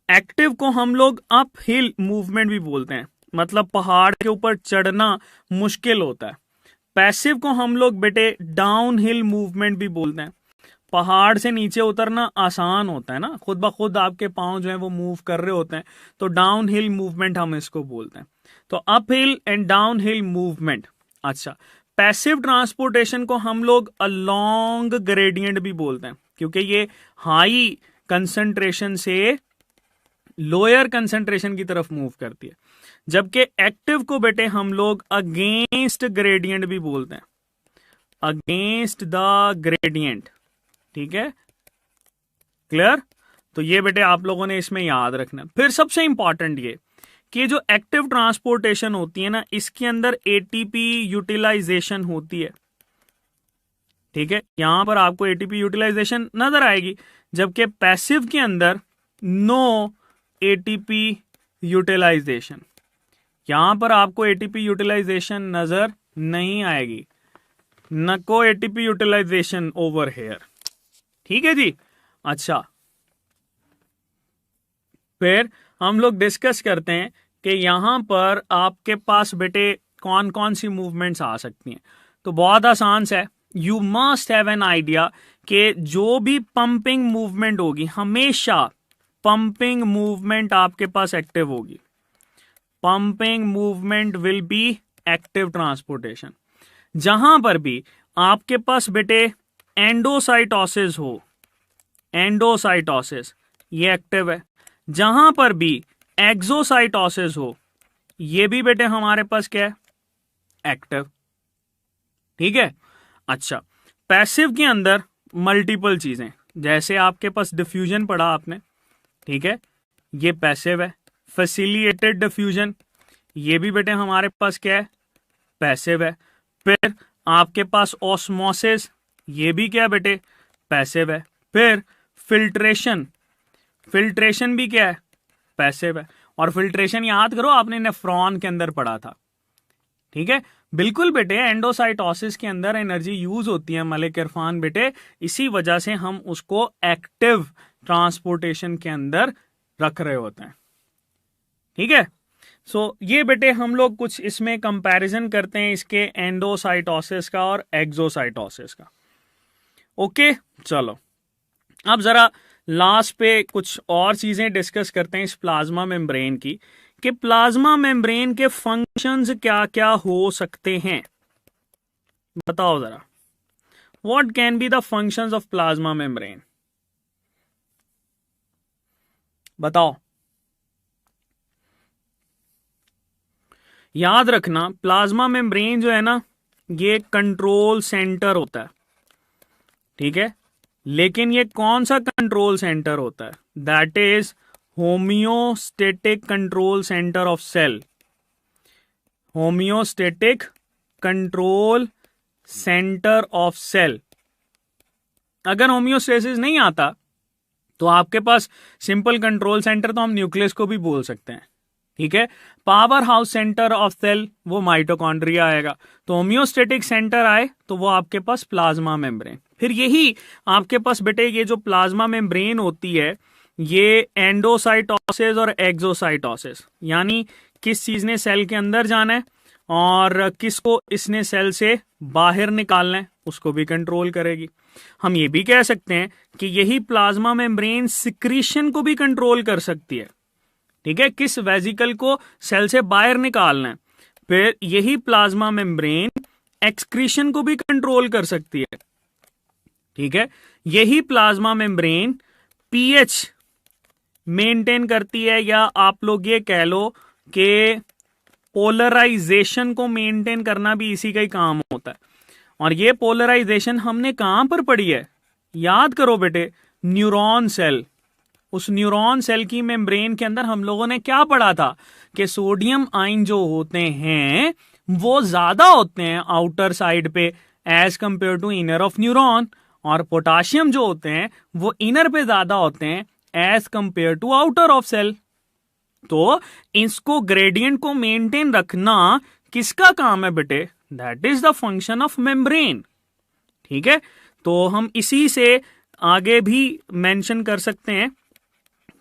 एक्टिव को हम लोग अप हिल मूवमेंट भी बोलते हैं, मतलब पहाड़ के ऊपर चढ़ना मुश्किल होता है। पैसिव को हम लोग बेटे डाउन हिल मूवमेंट भी बोलते हैं, पहाड़ से नीचे उतरना आसान होता है ना, खुद ब खुद आपके पांव जो है वो मूव कर रहे होते हैं, तो डाउन हिल मूवमेंट हम इसको बोलते हैं। तो up hill and down hill movement. अच्छा, पैसिव ट्रांसपोर्टेशन को हम लोग अलोंग ग्रेडियंट भी बोलते हैं, क्योंकि ये हाई कंसंट्रेशन से लोअर कंसंट्रेशन की तरफ मूव करती है। जबकि एक्टिव को बेटे हम लोग अगेंस्ट ग्रेडियंट भी बोलते हैं, अगेंस्ट द ग्रेडियंट। ठीक है, क्लियर। तो ये बेटे आप लोगों ने इसमें याद रखना। फिर सबसे इंपॉर्टेंट ये कि जो एक्टिव ट्रांसपोर्टेशन होती है ना, इसके अंदर एटीपी यूटिलाइजेशन होती है। ठीक है, यहां पर आपको एटीपी यूटिलाइजेशन नजर आएगी, जबकि पैसिव के अंदर नो एटीपी यूटिलाइजेशन, यहां पर आपको एटीपी यूटिलाइजेशन नजर नहीं आएगी, नको एटीपी यूटिलाइजेशन ओवर हेयर। ठीक है जी, अच्छा फिर हम लोग डिस्कस करते हैं कि यहां पर आपके पास बेटे कौन कौन सी मूवमेंट्स आ सकती हैं। तो बहुत आसान सा है, you must have an idea कि जो भी पंपिंग मूवमेंट होगी, हमेशा पंपिंग मूवमेंट आपके पास एक्टिव होगी, pumping movement will be active transportation. जहां पर भी आपके पास बेटे एंडोसाइटोसिस हो, एंडोसाइटोसिस ये एक्टिव है, जहां पर भी एक्सोसाइटोसिस हो, ये भी बेटे हमारे पास क्या है, एक्टिव। ठीक है, अच्छा पैसिव के अंदर मल्टीपल चीजें, जैसे आपके पास डिफ्यूजन पढ़ा आपने, ठीक है, ये पैसिव है। फैसिलिटेटेड डिफ्यूजन, ये भी बेटे हमारे पास क्या है, पैसिव है। फिर आपके पास ऑस्मोसिस, ये भी क्या है बेटे, पैसिव है। फिर फिल्ट्रेशन, फिल्ट्रेशन भी क्या है, पैसिव है। और फिल्ट्रेशन याद करो आपने नेफ्रॉन के अंदर पढ़ा था। ठीक है, बिल्कुल बेटे, एंडोसाइटोसिस के अंदर एनर्जी यूज होती है मलिक इरफान बेटे, इसी वजह से हम उसको एक्टिव ट्रांसपोर्टेशन के अंदर रख रहे होते हैं। ठीक है, सो ये बेटे हम लोग कुछ इसमें कंपैरिजन करते हैं इसके एंडोसाइटोसिस का और एक्सोसाइटोसिस का। ओके, चलो अब जरा लास्ट पे कुछ और चीजें डिस्कस करते हैं इस प्लाज्मा मेम्ब्रेन की, कि प्लाज्मा मेम्ब्रेन के फंक्शंस क्या क्या हो सकते हैं, बताओ जरा। What can be the functions of plasma membrane, बताओ। याद रखना प्लाज्मा मेम्ब्रेन जो है ना, ये कंट्रोल सेंटर होता है। ठीक है, लेकिन ये कौन सा कंट्रोल सेंटर होता है, that is homeostatic control centre of cell, homeostatic control centre of cell. अगर होम्योस्टेसिस नहीं आता तो आपके पास सिंपल कंट्रोल सेंटर, तो हम न्यूक्लियस को भी बोल सकते हैं। ठीक है, powerhouse centre of cell वो माइटोकॉन्ड्रिया आएगा, तो होम्योस्टेटिक सेंटर आए तो वो आपके पास प्लाज्मा मेम्ब्रेन। फिर यही आपके पास बेटे ये जो प्लाज्मा मेम्ब्रेन होती है, ये एंडोसाइटोसिस और एक्सोसाइटोसिस, यानी किस चीज ने सेल के अंदर जाना है और किसको इसने सेल से बाहर निकालना है, उसको भी कंट्रोल करेगी। हम ये भी कह सकते हैं कि यही प्लाज्मा मेम्ब्रेन सिक्रीशन को भी कंट्रोल कर सकती है। ठीक है, किस वेजिकल को सेल से बाहर निकालना है। फिर यही प्लाज्मा मेम्ब्रेन एक्सक्रीशन को भी कंट्रोल कर सकती है। ठीक है, यही प्लाज्मा मेम्ब्रेन पीएच मेंटेन करती है, या आप लोग ये कह लो कि पोलराइजेशन को मेंटेन करना भी इसी का ही काम होता है। और ये पोलराइजेशन हमने कहां पर पढ़ी है, याद करो बेटे, न्यूरॉन सेल। उस न्यूरॉन सेल की मेम्ब्रेन के अंदर हम लोगों ने क्या पढ़ा था कि सोडियम आयन जो होते हैं वो ज्यादा होते हैं आउटर साइड पे as compare to inner of neuron, और पोटाशियम जो होते हैं वो इनर पे ज्यादा होते हैं as compare to outer of cell. तो इसको ग्रेडियंट को मेंटेन रखना किसका काम है बेटे, that is the function of membrane. ठीक है, तो हम इसी से आगे भी मेंशन कर सकते हैं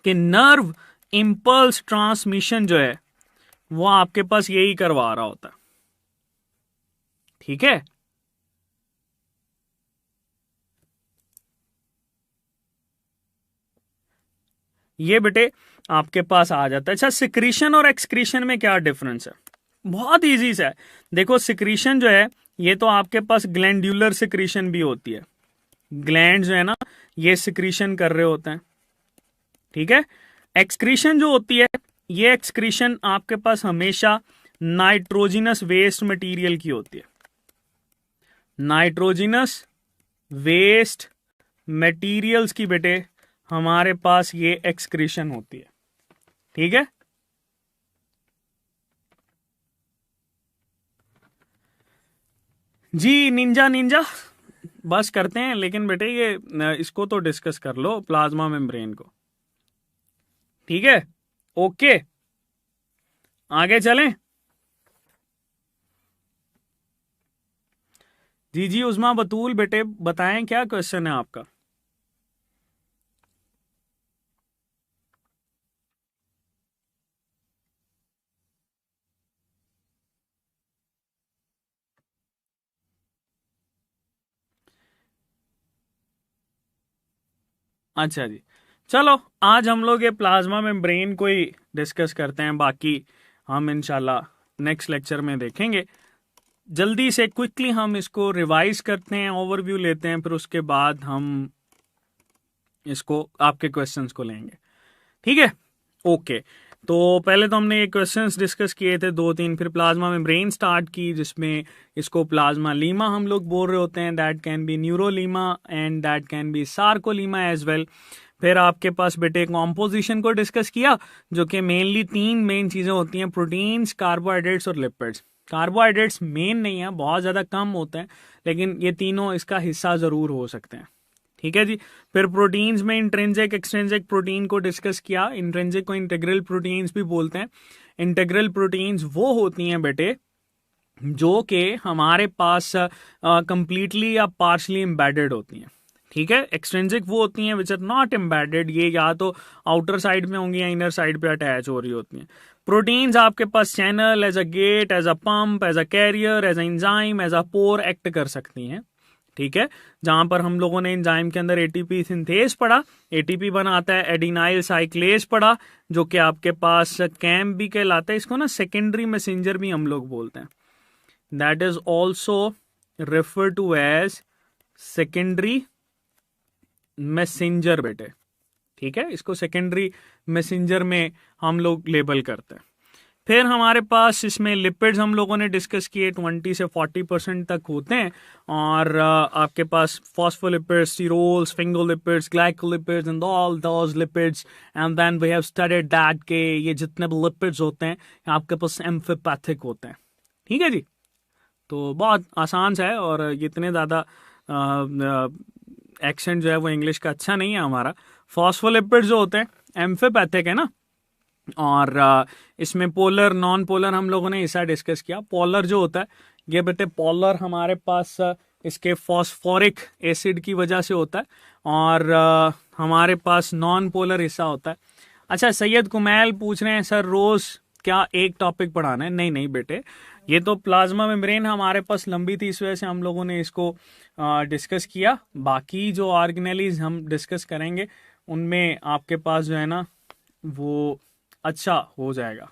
कि नर्व इंपल्स ट्रांसमिशन जो है वो आपके पास यही करवा रहा होता है। ठीक है, ये बेटे आपके पास आ जाता है। अच्छा, सिक्रीशन और एक्सक्रीशन में क्या डिफरेंस है, बहुत इजी सा है। देखो, सिक्रीशन जो है ये तो आपके पास ग्लैंड्यूलर सिक्रीशन भी होती है, ग्लैंड जो है ना ये सिक्रीशन कर रहे होते हैं। ठीक है, एक्सक्रीशन जो होती है ये एक्सक्रीशन आपके पास हमेशा नाइट्रोजिनस वेस्ट मटेरियल की होती है। नाइट्रोजिनस वेस्ट मटेरियल्स की बेटे हमारे पास ये एक्सक्रीशन होती है। ठीक है, जी निंजा निंजा बस करते हैं, लेकिन बेटे ये इसको तो डिस्कस कर लो, प्लाज्मा मेम्ब्रेन को। ठीक है, ओके, आगे चलें। जी जी उस्मा बतूल बेटे बताएं क्या क्वेश्चन है आपका। अच्छा जी, चलो आज हम लोग ये प्लाज्मा मेम्ब्रेन को ही डिस्कस करते हैं, बाकी हम इंशाल्लाह नेक्स्ट लेक्चर में देखेंगे। जल्दी से क्विकली हम इसको रिवाइज करते हैं, ओवरव्यू लेते हैं, फिर उसके बाद हम इसको आपके क्वेश्चंस को लेंगे। ठीक है, ओके। तो पहले तो हमने ये क्वेश्चंस डिस्कस किए थे 2-3, फिर प्लाज्मा मेम्ब्रेन स्टार्ट की, जिसमें इसको प्लाज्मा लीमा हम लोग बोल रहे होते हैं, that can be neurolemma and that can be sarcolemma as well. फिर आपके पास बेटे कॉम्पोजिशन को डिस्कस किया, जो कि मेनली 3 मेन चीजें होती हैं, प्रोटीन्स, कार्बोहाइड्रेट्स और लिपिड्स। कार्बोहाइड्रेट्स मेन नहीं है, बहुत ज्यादा कम होते हैं, लेकिन ये तीनों इसका हिस्सा जरूर हो सकते हैं। ठीक है जी, फिर प्रोटीन्स में इंट्रिंसिक एक्सट्रिंसिक प्रोटीन को डिस्कस किया। इंट्रिंसिक को इंटीग्रल प्रोटीन्स भी बोलते हैं। इंटीग्रल प्रोटीन्स वो होती हैं बेटे जो कि हमारे पास कंप्लीटली या पार्शली एम्बेडेड होती हैं। ठीक है, एक्सट्रिंसिक वो होती हैं विच आर नॉट एम्बेडेड, ये या तो आउटर साइड में होंगी या इनर साइड पे अटैच हो रही होती हैं। प्रोटीन्स आपके पास channel, as a gate, as a pump, as a carrier, as a enzyme, as a pore act कर सकती हैं। ठीक है, जहां पर हम लोगों ने एंजाइम के अंदर एटीपी सिंथेज पढ़ा, एटीपी बनाता है एडिनाइल साइक्लेज पढ़ा, जो कि आपके पास कैम भी कहलाता है। इसको ना सेकेंडरी मैसेंजर भी हम लोग बोलते हैं, that is also refer to as secondary messenger बेटे। ठीक है, इसको सेकेंडरी मैसेंजर में हम लोग लेबल करते हैं। फिर हमारे पास इसमें लिपिड्स हम लोगों ने डिस्कस किए, 20 से 40% तक होते हैं, और आपके पास phospholipids, sterols, sphingolipids, glycolipids and all those lipids, and then we have studied that के ये जितने भी लिपिड्स होते हैं आपके पास एम्फिपैथिक होते हैं। ठीक है जी, तो बहुत आसान सा है, और इतने ज़्यादा एक्सेंट जो है वो इंग्लिश का अच्छा नहीं है हमारा। फॉस्फोलिपिड्स जो होते हैं एम्फिपैथिक है ना, और इसमें पोलर नॉन पोलर हम लोगों ने ऐसा डिस्कस किया। पोलर जो होता है ये बेटे, पोलर हमारे पास इसके फॉस्फोरिक एसिड की वजह से होता है, और हमारे पास नॉन पोलर हिस्सा होता है। अच्छा, सैयद कुमैल पूछ रहे हैं सर रोज क्या एक टॉपिक पढ़ाना है? नहीं नहीं बेटे, ये तो प्लाज्मा मेम्ब्रेन हमारे पास लंबी थी, इस वजह से हम लोगों ने इसको डिस्कस किया। बाकी जो ऑर्गेनेलीज हम डिस्कस करेंगे उनमें आपके पास जो है ना वो अच्छा हो जाएगा।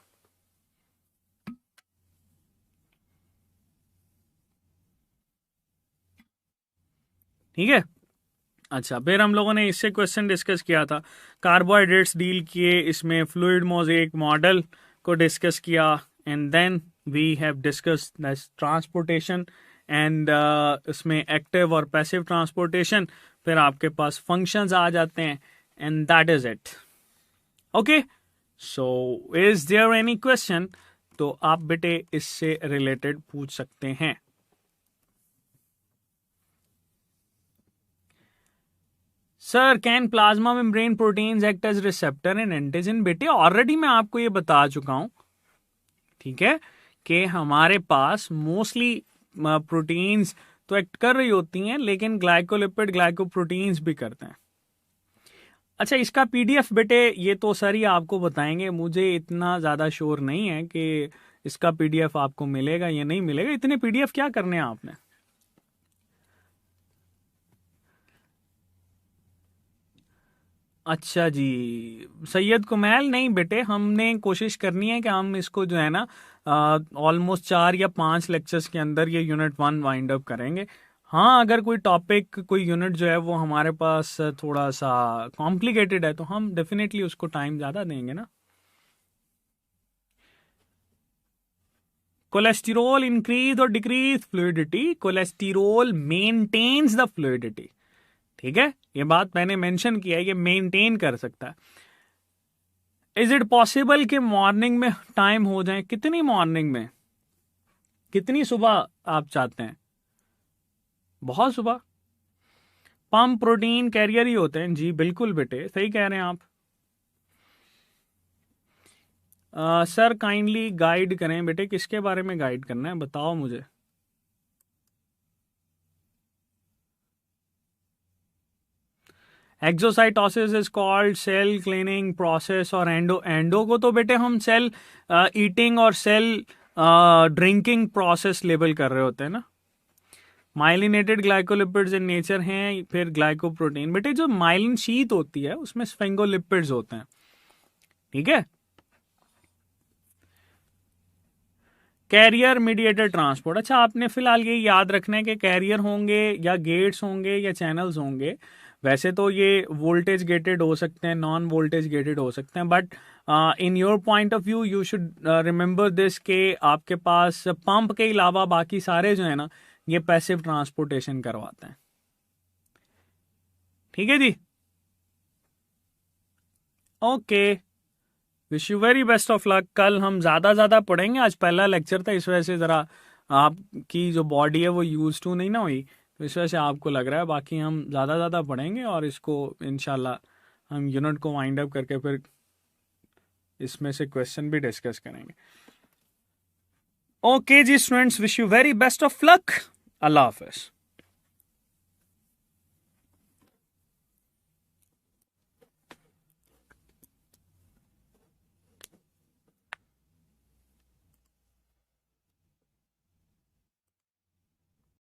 ठीक है। अच्छा, फिर हम लोगों ने इससे क्वेश्चन डिस्कस किया था, कार्बोहाइड्रेट्स डील किए, इसमें फ्लूइड मोज़ेक मॉडल को डिस्कस किया, and then we have discuss transportation and इसमें एक्टिव और पैसिव ट्रांसपोर्टेशन, फिर आपके पास फंक्शंस आ जाते हैं, and that is it. Okay, so is there any question? तो आप बेटे इससे रिलेटेड पूछ सकते हैं। Sir, can plasma membrane proteins act as receptor and antigen? बेटे ऑलरेडी मैं आपको ये बता चुका हूं, ठीक है, कि हमारे पास मोस्टली प्रोटीन्स तो एक्ट कर रही होती हैं, लेकिन ग्लाइकोलिपिड ग्लाइकोप्रोटीन्स भी करते हैं। अच्छा, इसका पीडीएफ बेटे ये तो सर ही आपको बताएंगे, मुझे इतना ज्यादा श्योर नहीं है कि इसका पीडीएफ आपको मिलेगा या नहीं मिलेगा। इतने पीडीएफ क्या करने हैं आपने? अच्छा जी, सैयद कुमैल, नहीं बेटे, हमने कोशिश करनी है कि हम इसको जो है ना ऑलमोस्ट 4 या 5 लेक्चर्स के अंदर ये यूनिट 1 वाइंड अप करेंगे। हाँ, अगर कोई टॉपिक कोई यूनिट जो है वो हमारे पास थोड़ा सा कॉम्प्लिकेटेड है तो हम डेफिनेटली उसको टाइम ज़्यादा देंगे ना। कोलेस्टेरोल इंक्रीज और decrease fluidity, cholesterol maintains the fluidity. ठीक है, ये बात मैंने मेंशन किया है, ये मेंटेन कर सकता है। इज इट पॉसिबल कि मॉर्निंग में टाइम हो जाए? कितनी मॉर्निंग में, कितनी सुबह आप चाहते हैं? बहुत सुबह। पम्प प्रोटीन कैरियर ही होते हैं जी, बिल्कुल बेटे, सही कह रहे हैं आप। सर काइंडली गाइड करें बेटे, किसके बारे में गाइड करना है बताओ मुझे। Exocytosis is called cell cleaning process, और एंडो को तो बेटे हम सेल ईटिंग और सेल ड्रिंकिंग प्रोसेस लेबल कर रहे होते हैं ना। माइलिनेटेड ग्लाइकोलिपिड्स इन नेचर हैं, फिर ग्लाइकोप्रोटीन। बेटे जो माइलिन शीट होती है उसमें स्फेंगोलिपिड्स होते हैं, ठीक है। कैरियर मीडिएटेड ट्रांसपोर्ट, अच्छा आपने फिलहाल ये याद रखना है कि कैरियर होंगे या गेट्स होंगे या चैनल्स होंगे। वैसे तो ये वोल्टेज गेटेड हो सकते हैं, नॉन वोल्टेज गेटेड हो सकते हैं, but in your point of view you should remember this के आपके पास पंप के अलावा बाकी सारे जो है ना ये पैसिव ट्रांसपोर्टेशन करवाते हैं। ठीक है जी, okay, wish you very best of luck. कल हम ज्यादा पढ़ेंगे, आज पहला लेक्चर था, इस वजह से जरा आपकी जो बॉडी है वो यूज टू नहीं ना हुई, तो इस वजह से आपको लग रहा है। बाकी हम ज्यादा पढ़ेंगे और इसको इंशाल्लाह हम यूनिट को वाइंड अप करके फिर इसमें से क्वेश्चन भी डिस्कस करेंगे। ओके जी students, wish you very best of luck. अल्लाह हाफिज।